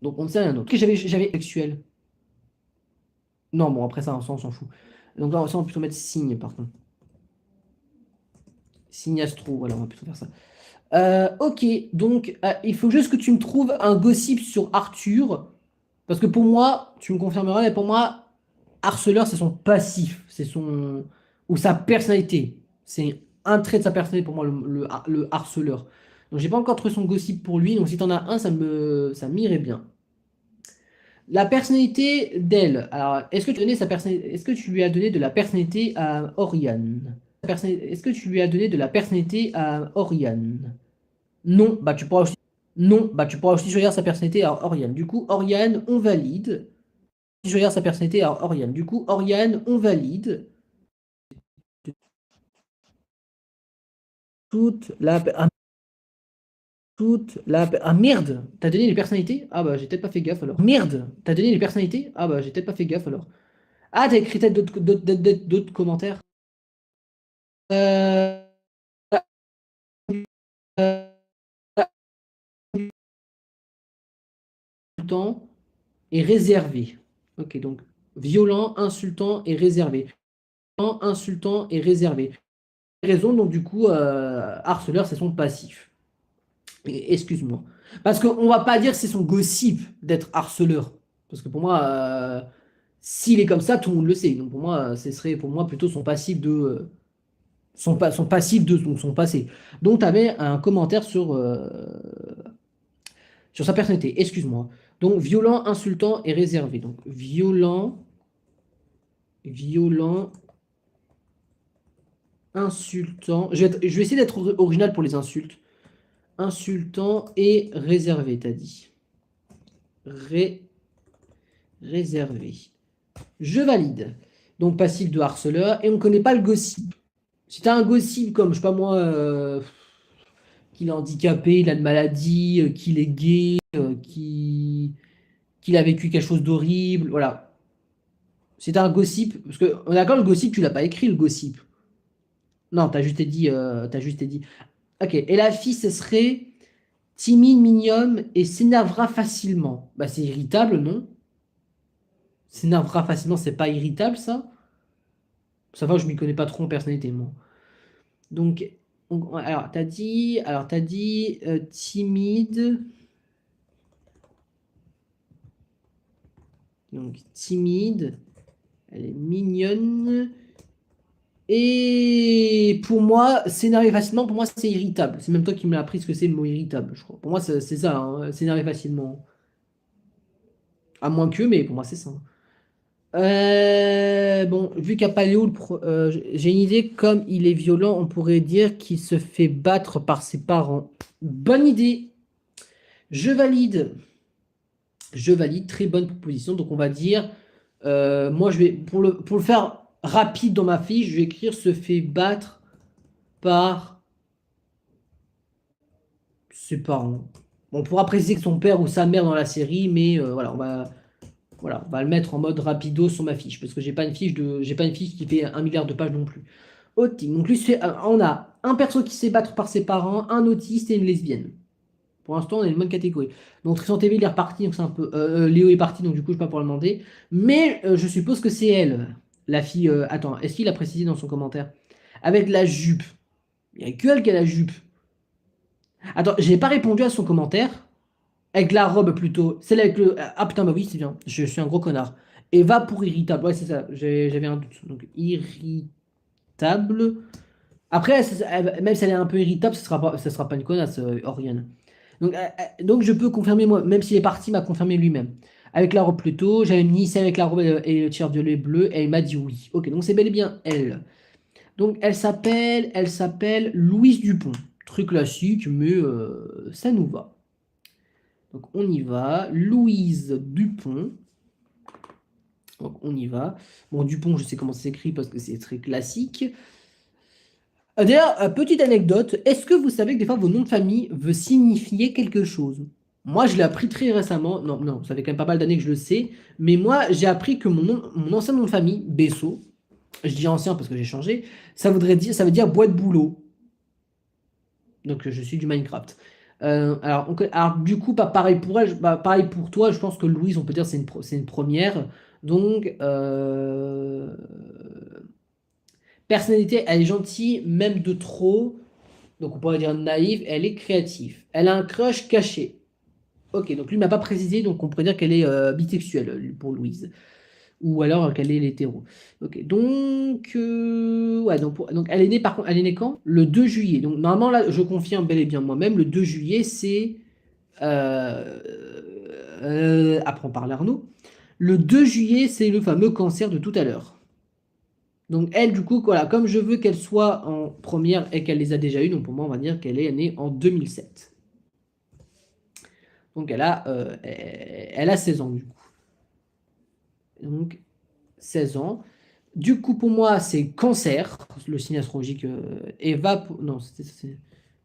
donc on ne sait rien d'autre. Ok, j'avais sexuel. Non, bon, après ça, on s'en fout. Donc là, ça, on va plutôt mettre signe, par contre. Signe astro, voilà, on va plutôt faire ça. Ok, donc il faut juste que tu me trouves un gossip sur Arthur. Parce que pour moi, tu me confirmeras, mais pour moi, harceleur, c'est son passif. C'est son. Ou sa personnalité. C'est un trait de sa personnalité pour moi, le harceleur. Donc j'ai pas encore trouvé son gossip pour lui. Donc si t'en as un, ça m'irait bien. La personnalité d'elle. Alors, est-ce que tu lui as donné de la personnalité à Oriane? Est-ce que tu lui as donné de la personnalité à Oriane? Non, tu pourras aussi choisir sa personnalité à Oriane. Du coup, Oriane, on valide. Choisir sa personnalité à Oriane. Du coup, Oriane, on valide. Toute la. Ah merde! T'as donné les personnalités? Ah bah j'ai peut-être pas fait gaffe alors. Merde! T'as donné les personnalités? Ah bah j'ai peut-être pas fait gaffe alors. Ah, t'as écrit peut-être d'autres commentaires? Euh, euh, Insultant et réservé. Ok, donc violent, insultant et réservé. Violent, insultant et réservé. Raison, donc du coup, harceleur, c'est son passif. Excuse-moi. Parce qu'on va pas dire que c'est son gossip d'être harceleur. Parce que pour moi, s'il est comme ça, tout le monde le sait. Donc pour moi, ce serait pour moi plutôt son passif de. Son passif de son passé. Donc tu avais un commentaire sur sa personnalité. Excuse-moi. Donc violent, insultant et réservé. Donc violent, insultant. Je vais essayer d'être original pour les insultes. Insultant et réservé, t'as dit. Ré- réservé. Je valide. Donc passif de harceleur. Et on ne connaît pas le gossip. Si t'as un gossip comme, je sais pas moi, qu'il est handicapé, il a une maladie, qu'il est gay, qu'il a vécu quelque chose d'horrible, voilà. C'est un gossip, parce que, on est d'accord, le gossip, tu l'as pas écrit, le gossip. Non, t'as juste dit. Ok, et la fille, ce serait timide, mignonne et s'énervera facilement. Bah, c'est irritable, non? S'énervera facilement, c'est pas irritable, ça? Ça va, je m'y connais pas trop en personnalité, moi. Donc, alors, t'as dit timide. Donc, timide, elle est mignonne. Et pour moi, s'énerver facilement, pour moi, c'est irritable. C'est même toi qui me l'as appris ce que c'est le mot irritable, je crois. Pour moi, c'est ça, hein, s'énerver facilement. À moins que, mais pour moi, c'est ça. Bon, vu qu'à Paléo, j'ai une idée, comme il est violent, on pourrait dire qu'il se fait battre par ses parents. Bonne idée. Je valide. Je valide. Très bonne proposition. Donc, on va dire, moi, je vais, pour le faire rapide dans ma fiche, je vais écrire se fait battre par ses parents. Bon, on pourra préciser que son père ou sa mère dans la série, mais voilà, on va le mettre en mode rapido sur ma fiche, parce que j'ai pas une fiche qui fait 1 milliard de pages non plus. Autisme. Donc lui, on a un perso qui sait battre par ses parents, un autiste et une lesbienne. Pour l'instant, on est une bonne catégorie. Donc Tristan TV, il est reparti, donc c'est un peu. Léo est parti, donc du coup, je ne peux pas pour le demander. Mais je suppose que c'est elle, la fille. Attends, est-ce qu'il a précisé dans son commentaire? Avec la jupe. Il n'y a que elle qui a la jupe. Attends, j'ai pas répondu à son commentaire. Avec la robe plutôt. Celle avec le. Ah putain, bah oui, c'est bien. Je suis un gros connard. Eva pour irritable. Ouais, c'est ça. J'avais un doute. Donc irritable. Après, même si elle est un peu irritable, ce sera pas une connasse, Oriane. Donc je peux confirmer moi, même s'il est parti, il m'a confirmé lui-même. Avec la robe plutôt, j'avais mis celle avec la robe et le t-shirt violet bleu, et elle m'a dit oui. Ok, donc c'est bel et bien elle. Donc elle s'appelle Louise Dupont. Truc classique, mais ça nous va. Donc on y va. Louise Dupont. Donc on y va. Bon, Dupont, je sais comment ça s'écrit parce que c'est très classique. D'ailleurs, petite anecdote, est-ce que vous savez que des fois vos noms de famille veut signifier quelque chose? Moi, je l'ai appris très récemment. Non, non, ça fait quand même pas mal d'années que je le sais. Mais moi, j'ai appris que mon ancien nom de famille, Bessot, je dis ancien parce que j'ai changé, ça veut dire bois de boulot. Donc, je suis du Minecraft. Alors, du coup, pas pareil pour elle, pareil pour toi. Je pense que Louise, on peut dire c'est une première. Donc, personnalité, elle est gentille, même de trop. Donc on pourrait dire naïve, elle est créative. Elle a un crush caché. Ok, donc lui m'a pas précisé, donc on pourrait dire qu'elle est bisexuelle pour Louise. Ou alors qu'elle est hétéro. Ok, donc, ouais, donc elle est née par contre, elle est née quand? Le 2 juillet. Donc normalement là, je confirme bel et bien moi-même, le 2 juillet, c'est... Euh, après on parle Arnaud. Le 2 juillet, c'est le fameux cancer de tout à l'heure. Donc elle, du coup, voilà, comme je veux qu'elle soit en première et qu'elle les a déjà eues, donc pour moi, on va dire qu'elle est née en 2007. Donc elle a 16 ans, du coup. Donc 16 ans. Du coup, pour moi, c'est cancer, le signe astrologique Eva. Non,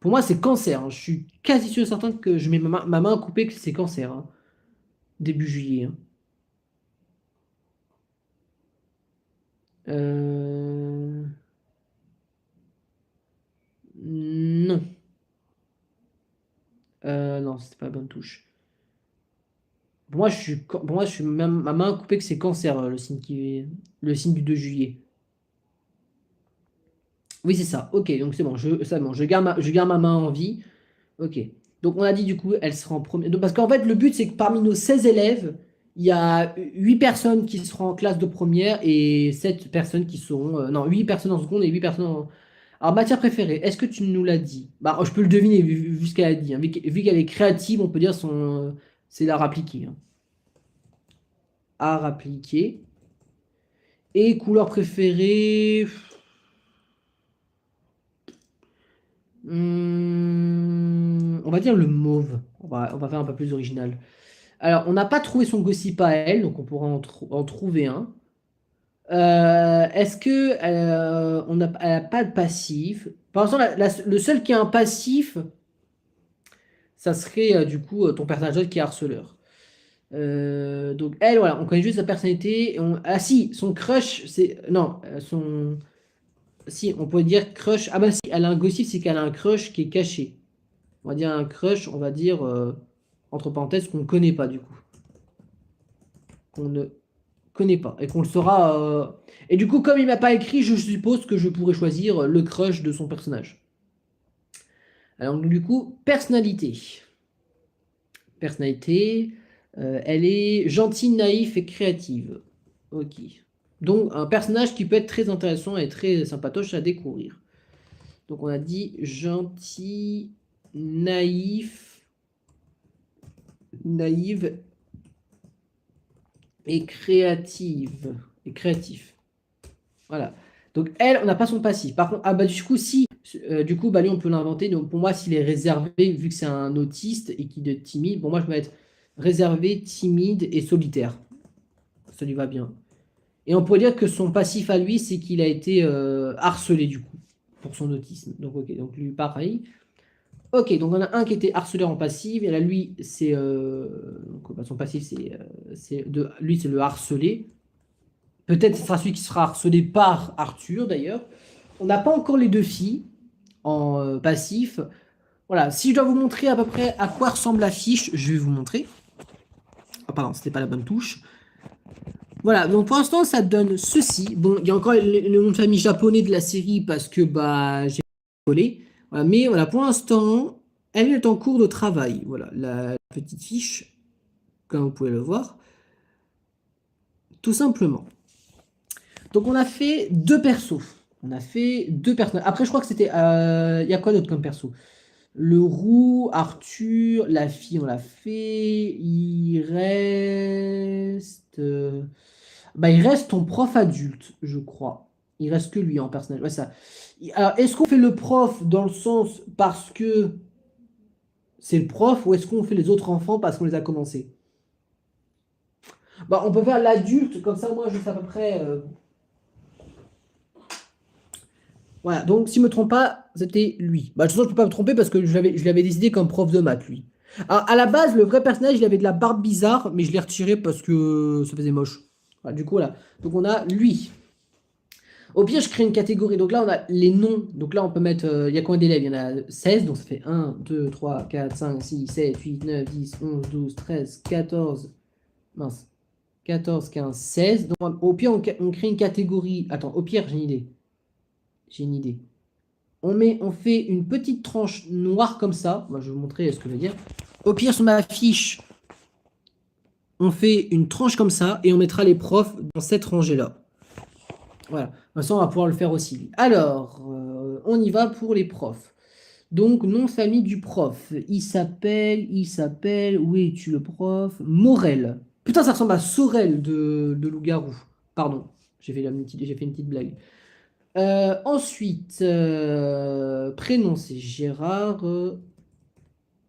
pour moi, c'est cancer, hein. Je suis quasi sûr et certain que je mets ma main coupée que c'est cancer, hein. Début juillet, hein. Euh, Non. Non, c'était pas la bonne touche. Pour moi, ma main coupée que c'est cancer, le signe du 2 juillet. Oui, c'est ça. Ok, donc c'est bon, je garde ma main en vie. Ok. Donc on a dit du coup, elle sera en première. Parce qu'en fait, le but, c'est que parmi nos 16 élèves, il y a 8 personnes qui seront en classe de première et 7 personnes qui seront. Non, 8 personnes en seconde et 8 personnes en. Alors, matière préférée, est-ce que tu nous l'as dit? Bah, je peux le deviner vu ce qu'elle a dit, hein. Vu qu'elle est créative, on peut dire c'est l'art appliqué, hein. Art appliqué. Et couleur préférée. On va dire le mauve. On va faire un peu plus original. Alors, on n'a pas trouvé son gossip à elle, donc on pourra en trouver un. Est-ce que elle a pas de passif? Par exemple, le seul qui a un passif, ça serait du coup ton personnage qui est harceleur. Donc elle, voilà, on connaît juste sa personnalité. Ah si, son crush, c'est... Non, son... Si, on peut dire crush. Ah bah si, elle a un gossip, c'est qu'elle a un crush qui est caché. On va dire un crush, on va dire, entre parenthèses, qu'on ne connaît pas du coup. Qu'on ne connaît pas. Et qu'on le saura... Et du coup, comme il m'a pas écrit, je suppose que je pourrais choisir le crush de son personnage. Alors du coup, personnalité. Personnalité, elle est gentille, naïf et créative. Ok. Donc un personnage qui peut être très intéressant et très sympatoche à découvrir. Donc on a dit gentil, naïf, naïve et créative. Et créatif. Voilà. Donc elle, on n'a pas son passif. Par contre, ah bah du coup, si, du coup, bah lui, on peut l'inventer. Donc pour moi, s'il est réservé, vu que c'est un autiste et qu'il est timide, pour moi, je vais être réservé, timide et solitaire. Ça lui va bien. Et on pourrait dire que son passif à lui, c'est qu'il a été harcelé du coup, pour son autisme. Donc ok, donc lui pareil. Ok, donc on a un qui était harceleur en passif, et là lui, c'est... donc, bah, son passif, lui, c'est le harcelé. Peut-être ce sera celui qui sera harcelé par Arthur d'ailleurs. On n'a pas encore les deux filles en passif. Voilà, si je dois vous montrer à peu près à quoi ressemble la fiche, je vais vous montrer. Ah pardon, c'était pas la bonne touche. Voilà, donc pour l'instant, ça donne ceci. Bon, il y a encore le nom de famille japonais de la série parce que bah j'ai collé. Voilà, mais voilà, pour l'instant, elle est en cours de travail. Voilà, la petite fiche, comme vous pouvez le voir, tout simplement. Donc on a fait deux persos. On a fait deux personnages. Après, je crois que c'était. Il y a quoi d'autre comme perso? Le roux, Arthur, la fille, on l'a fait. Il reste. Bah, il reste ton prof adulte, je crois. Il reste que lui en personnage. Ouais, ça. Alors, est-ce qu'on fait le prof dans le sens parce que c'est le prof ou est-ce qu'on fait les autres enfants parce qu'on les a commencés? Bah, on peut faire l'adulte, comme ça, moi, je sais à peu près. Voilà, donc si je me trompe pas, c'était lui. Bah, de toute façon, je peux pas me tromper parce que je l'avais décidé comme prof de maths, lui. Alors, à la base, le vrai personnage, il avait de la barbe bizarre, mais je l'ai retiré parce que ça faisait moche. Voilà, du coup, là. Donc, on a lui. Au pire, je crée une catégorie. Donc là, on a les noms. Donc là, on peut mettre. Il y a combien d'élèves? Il y en a 16. Donc ça fait 1, 2, 3, 4, 5, 6, 7, 8, 9, 10, 11, 12, 13, 14. Mince. 14, 15, 16. Donc au pire, on crée une catégorie. Attends, au pire, j'ai une idée. J'ai une idée. On fait une petite tranche noire comme ça. Moi, je vais vous montrer ce que je veux dire. Au pire, sur ma fiche, on fait une tranche comme ça et on mettra les profs dans cette rangée-là. Voilà. Ça, on va pouvoir le faire aussi. Alors, on y va pour les profs. Donc, nom de famille du prof. Où es-tu le prof? Morel. Putain, ça ressemble à Sorel de Loup-Garou. Pardon, j'ai fait une petite blague. Ensuite, prénom, c'est Gérard.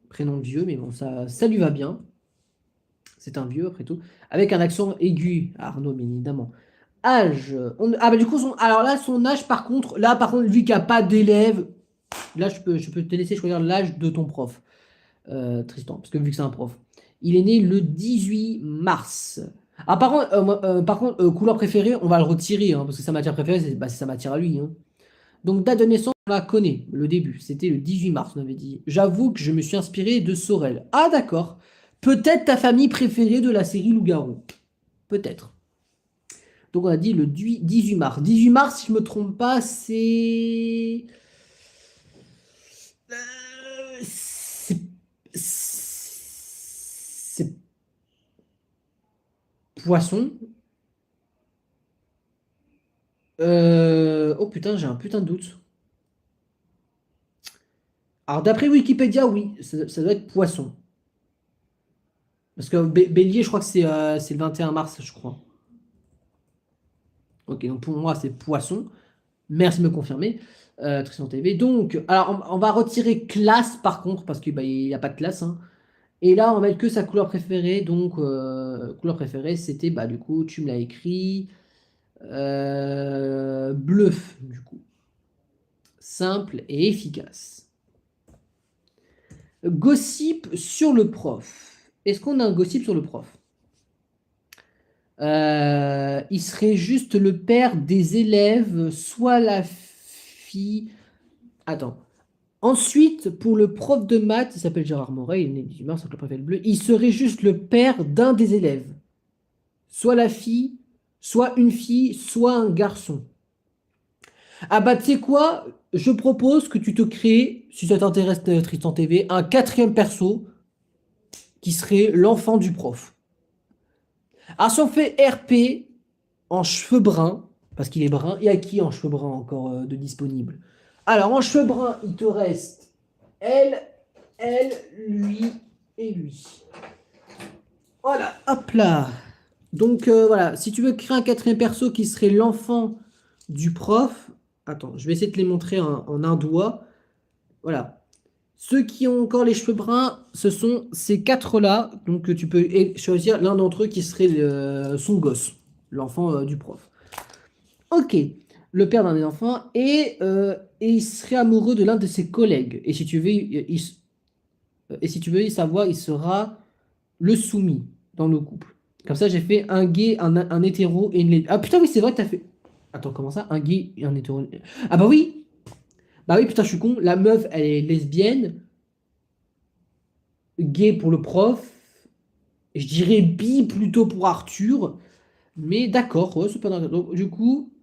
Prénom de vieux, mais bon, ça lui va bien. C'est un vieux, après tout. Avec un accent aigu. Arnaud, bien évidemment. Âge. Ah, bah, du coup, alors là, son âge, par contre, vu qu'il n'y a pas d'élèves, là, je peux te laisser choisir l'âge de ton prof, Tristan, parce que vu que c'est un prof. Il est né le 18 mars. Ah, par contre, couleur préférée, on va le retirer, hein, parce que sa matière préférée, c'est sa matière à lui, hein. Donc, date de naissance, on la connaît, le début. C'était le 18 mars, on avait dit. J'avoue que je me suis inspiré de Sorel. Ah, d'accord. Peut-être ta famille préférée de la série Loup-Garou. Peut-être. Donc, on a dit le 18 mars. 18 mars, si je ne me trompe pas, c'est. C'est poisson. Oh putain, j'ai un putain de doute. Alors, d'après Wikipédia, oui, ça doit être poisson. Parce que bélier, je crois que c'est le 21 mars, je crois. Ok, donc pour moi, c'est poisson. Merci de me confirmer. Tristan TV. Donc, alors, on va retirer classe par contre, parce qu'il n'y a pas de classe, hein. Et là, on va mettre que sa couleur préférée. Donc, couleur préférée, c'était, bah, du coup, tu me l'as écrit. Bleu, du coup. Simple et efficace. Gossip sur le prof. Est-ce qu'on a un gossip sur le prof? Il serait juste le père des élèves, soit la fille. Attends. Ensuite, pour le prof de maths, il s'appelle Gérard Moret, il est né le 18 mars, donc le préfet bleu, il serait juste le père d'un des élèves. Soit la fille, soit une fille, soit un garçon. Ah bah tu sais quoi? Je propose que tu te crées, si ça t'intéresse Tristan TV, un quatrième perso qui serait l'enfant du prof. Ah si on fait RP en cheveux bruns, parce qu'il est brun, et à qui en cheveux bruns encore de disponible? Alors en cheveux bruns, il te reste elle, elle, lui et lui. Voilà, hop là. Donc voilà, si tu veux créer un quatrième perso qui serait l'enfant du prof, attends, je vais essayer de te les montrer en un doigt. Voilà. Ceux qui ont encore les cheveux bruns, ce sont ces quatre-là. Donc tu peux choisir l'un d'entre eux qui serait son gosse, l'enfant du prof. Ok, le père d'un des enfants, et il serait amoureux de l'un de ses collègues. Et si tu veux, et si tu veux savoir, il sera le soumis dans le couple. Comme ça, j'ai fait un gay, un hétéro et une lesbienne. Ah putain, oui, c'est vrai que t'as fait. Attends, comment ça? Un gay et un hétéro. Ah bah oui! Bah oui, putain, je suis con. La meuf, elle est lesbienne, gay pour le prof. Je dirais bi plutôt pour Arthur. Mais d'accord, ouais, c'est pas dingue. Donc, du coup,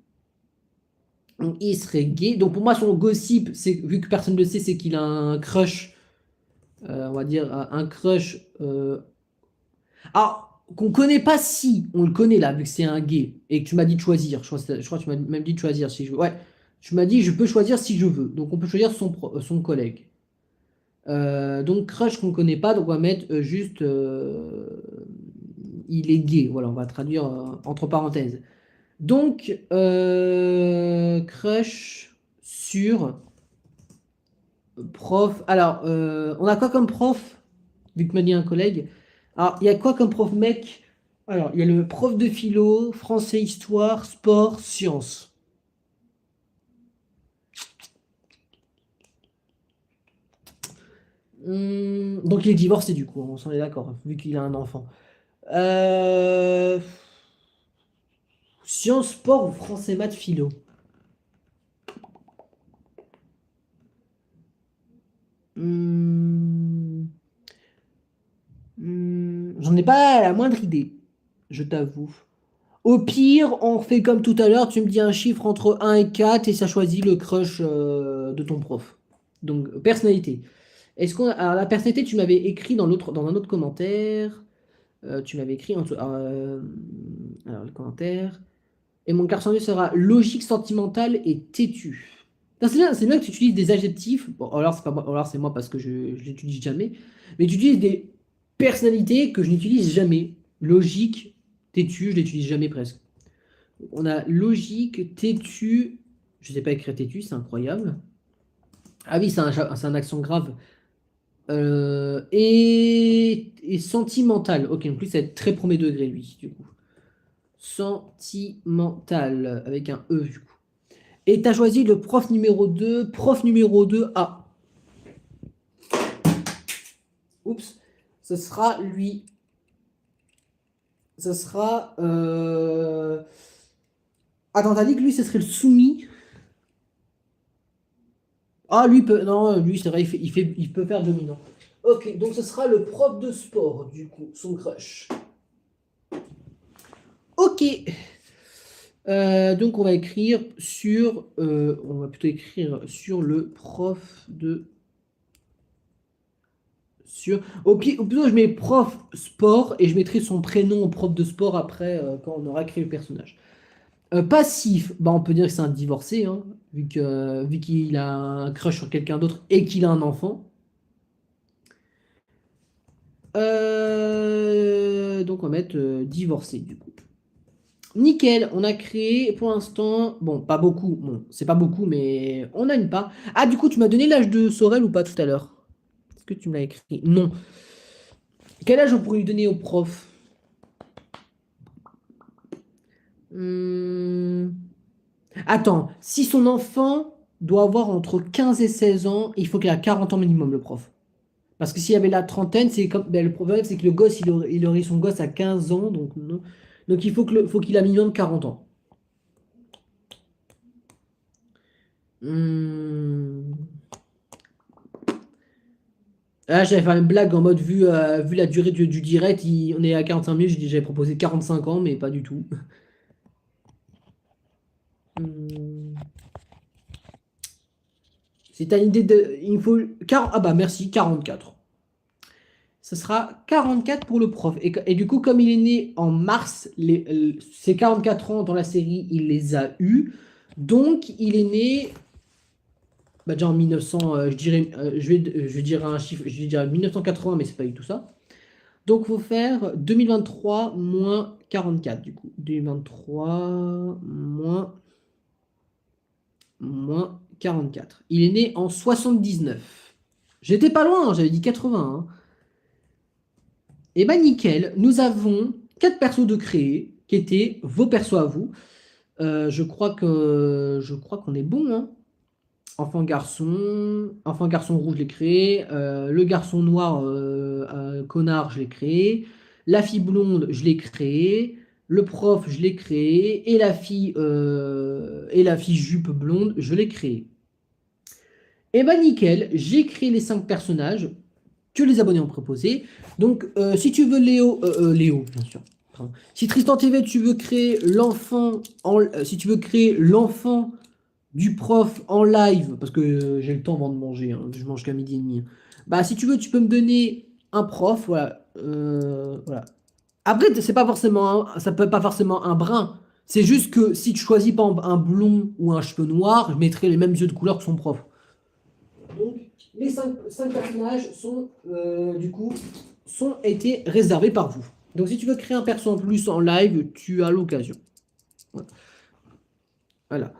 il serait gay. Donc, pour moi, son gossip, c'est, vu que personne ne le sait, c'est qu'il a un crush. On va dire un crush. Alors, qu'on connaît pas si. On le connaît là, vu que c'est un gay. Et que tu m'as dit de choisir. Je crois que tu m'as même dit de choisir si je veux. Ouais. Tu m'as dit, je peux choisir si je veux. Donc, on peut choisir son collègue. Donc, crush qu'on connaît pas. Donc, on va mettre juste. Il est gay. Voilà, on va traduire entre parenthèses. Donc, crush sur prof. Alors, on a quoi comme prof? Vu que m'a dit un collègue. Alors, il y a quoi comme prof mec? Alors, il y a le prof de philo, français, histoire, sport, sciences. Donc, il est divorcé du coup, on s'en est d'accord, vu qu'il a un enfant. Euh, Sciences, sport ou français, maths, philo? Hum, J'en ai pas la moindre idée, je t'avoue. Au pire, on fait comme tout à l'heure, tu me dis un chiffre entre 1 et 4 et ça choisit le crush de ton prof. Donc, personnalité. Alors, la personnalité, tu m'avais écrit dans un autre commentaire. Tu m'avais écrit alors, le commentaire. Et mon garçon sera logique, sentimental et têtu. C'est bien que tu utilises des adjectifs. Bon, alors c'est pas moi, alors c'est moi parce que je l'utilise jamais. Mais tu utilises des personnalités que je n'utilise jamais. Logique, têtu, je l'utilise jamais presque. On a logique, têtu. Je sais pas écrire têtu, c'est incroyable. Ah oui, c'est un accent grave. Et sentimental. Ok, en plus, ça va être très premier degré, lui, du coup. Sentimental, avec un E, du coup. Et tu as choisi le prof numéro 2, prof numéro 2 A. Oups, ce sera lui. Ce sera. Attends, t'as dit que lui, ce serait le soumis. Ah, lui peut. Non, lui, c'est vrai, il peut faire dominant. Ok, donc ce sera le prof de sport, du coup, son crush. Ok. Donc on va écrire sur. On va plutôt écrire sur le prof de. Au plutôt, je mets prof sport et je mettrai son prénom au prof de sport après, quand on aura créé le personnage. Passif, bah, on peut dire que c'est un divorcé, hein, vu qu'il a un crush sur quelqu'un d'autre et qu'il a un enfant. Donc on va mettre divorcé du coup. Nickel, on a créé pour l'instant, bon, pas beaucoup, bon, c'est pas beaucoup, mais on a une part. Ah, du coup, tu m'as donné l'âge de Sorel ou pas tout à l'heure? Est-ce que tu me l'as écrit? Non. Quel âge on pourrait lui donner au prof? Hmm. Attends, si son enfant doit avoir entre 15 et 16 ans, il faut qu'il ait 40 ans minimum, le prof. Parce que s'il y avait la trentaine, c'est comme ben, le problème, c'est que le gosse, il aurait son gosse à 15 ans, donc non. Donc il faut qu'il a minimum 40 ans. Hmm. Là, j'avais fait une blague en mode, vu la durée du direct, on est à 45 minutes, j'avais proposé 45 ans, mais pas du tout. Hmm. Si t'as une idée de... Il faut... Ah bah merci, 44. Ce sera 44 pour le prof. Et du coup, comme il est né en mars, ses 44 ans dans la série, il les a eus. Donc, il est né bah, déjà en 1900, je dirais, je vais dire un chiffre, je vais dire 1980, mais c'est pas du tout ça. Donc, il faut faire 2023 moins 44, du coup. 2023 moins 44. Il est né en 79. J'étais pas loin, hein, j'avais dit 80, hein. Et bah nickel, nous avons 4 persos de créer, qui étaient vos persos à vous. Je crois qu'on est bon, hein. Enfant garçon rouge, je l'ai créé. Le garçon noir, connard, je l'ai créé. La fille blonde, je l'ai créé. Le prof, je l'ai créé. Et la fille jupe blonde, je l'ai créé. Et bah nickel, j'ai créé les 5 personnages que les abonnés ont proposé. Donc, si tu veux Léo, bien sûr. Pardon. Si Tristan TV, tu veux créer si tu veux créer l'enfant du prof en live, parce que j'ai le temps avant de manger, hein, je mange qu'à midi et demi, hein. Bah, si tu veux, tu peux me donner un prof, voilà. Voilà. Après, c'est pas forcément ça peut pas forcément un brun. C'est juste que si tu choisis pas un blond ou un cheveu noir, je mettrai les mêmes yeux de couleur que son prof. Donc, les 5 personnages du coup, sont été réservés par vous. Donc, si tu veux créer un perso en plus en live, tu as l'occasion. Voilà.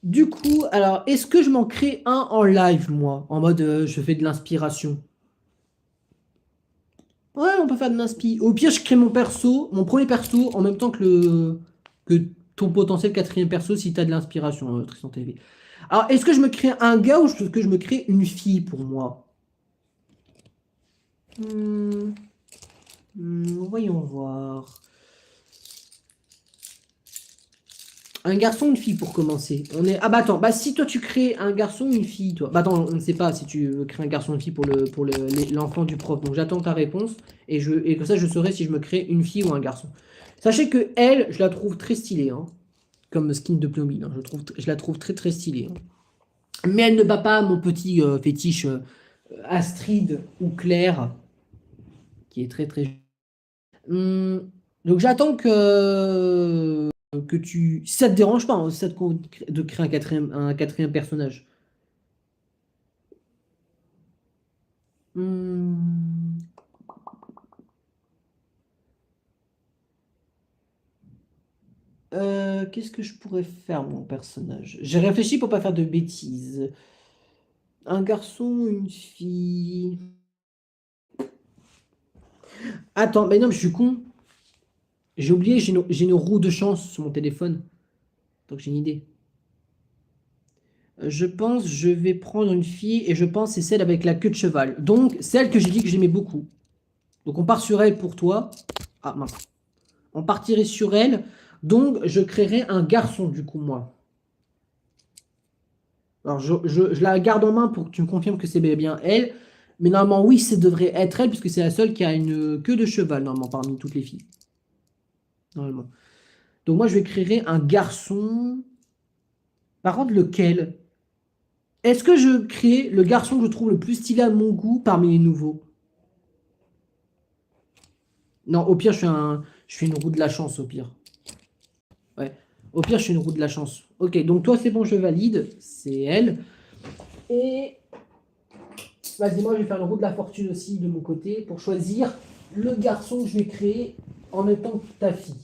Du coup, alors, est-ce que je m'en crée un en live, moi, en mode je fais de l'inspiration? Ouais, on peut faire de l'inspi. Au pire, je crée mon premier perso, en même temps que ton potentiel quatrième perso si tu as de l'inspiration, Tristan TV. Alors, est-ce que je me crée un gars ou est-ce que je me crée une fille pour moi? Hmm. Voyons voir. Un garçon ou une fille pour commencer? Ah bah attends, bah si toi tu crées un garçon ou une fille, toi. Bah attends, on ne sait pas si tu veux créer un garçon ou une fille l'enfant du prof. Donc j'attends ta réponse et comme ça je saurai si je me crée une fille ou un garçon. Sachez que elle, je la trouve très stylée, hein, comme skin de Playmobil, hein. Je la trouve très très stylée, hein. Mais elle ne bat pas mon petit fétiche Astrid ou Claire, qui est très très... Hum, donc j'attends que tu... Si ça te dérange pas, hein, si ça de créer un quatrième personnage. Hum, qu'est-ce que je pourrais faire, mon personnage? J'ai réfléchi pour pas faire de bêtises. Un garçon, une fille... Attends, mais non, mais je suis con. J'ai oublié, j'ai une roue de chance sur mon téléphone. Donc j'ai une idée. Je pense je vais prendre une fille et je pense c'est celle avec la queue de cheval. Donc celle que j'ai dit que j'aimais beaucoup. Donc on part sur elle pour toi. Ah mince. On partirait sur elle. Donc je créerai un garçon du coup moi. Alors je la garde en main pour que tu me confirmes que c'est bien elle. Mais normalement oui, ça devrait être elle puisque c'est la seule qui a une queue de cheval normalement parmi toutes les filles. Normalement. Donc moi je vais créer un garçon. Par contre lequel? Est-ce que je crée le garçon que je trouve le plus stylé à mon goût parmi les nouveaux? Non, au pire, je fais une roue de la chance, au pire. Ouais. Au pire, je fais une roue de la chance. Ok, donc toi, c'est bon, je valide. C'est elle. Et vas-y, moi, je vais faire une roue de la fortune aussi de mon côté pour choisir le garçon que je vais créer en même temps que ta fille.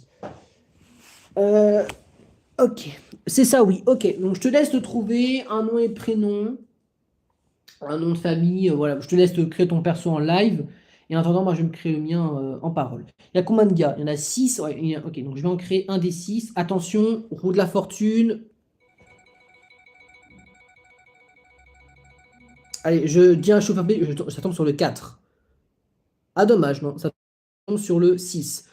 Euh, ok, c'est ça, oui. Ok, donc je te laisse te trouver un nom et prénom, un nom de famille. Voilà, je te laisse te créer ton perso en live. Et en attendant, moi, je vais me créer le mien en parole. Il y a combien de gars? Il y en a 6. Ouais, ok, donc je vais en créer un des 6. Attention, roue de la fortune. Allez, je dis un chauffe ça tombe sur le 4. Ah, dommage, non, ça tombe sur le 6.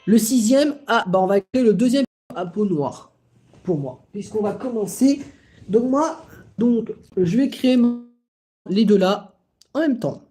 Le 6e, on va créer le 2e à peau noire pour moi, puisqu'on va commencer. Donc, je vais créer les deux là en même temps.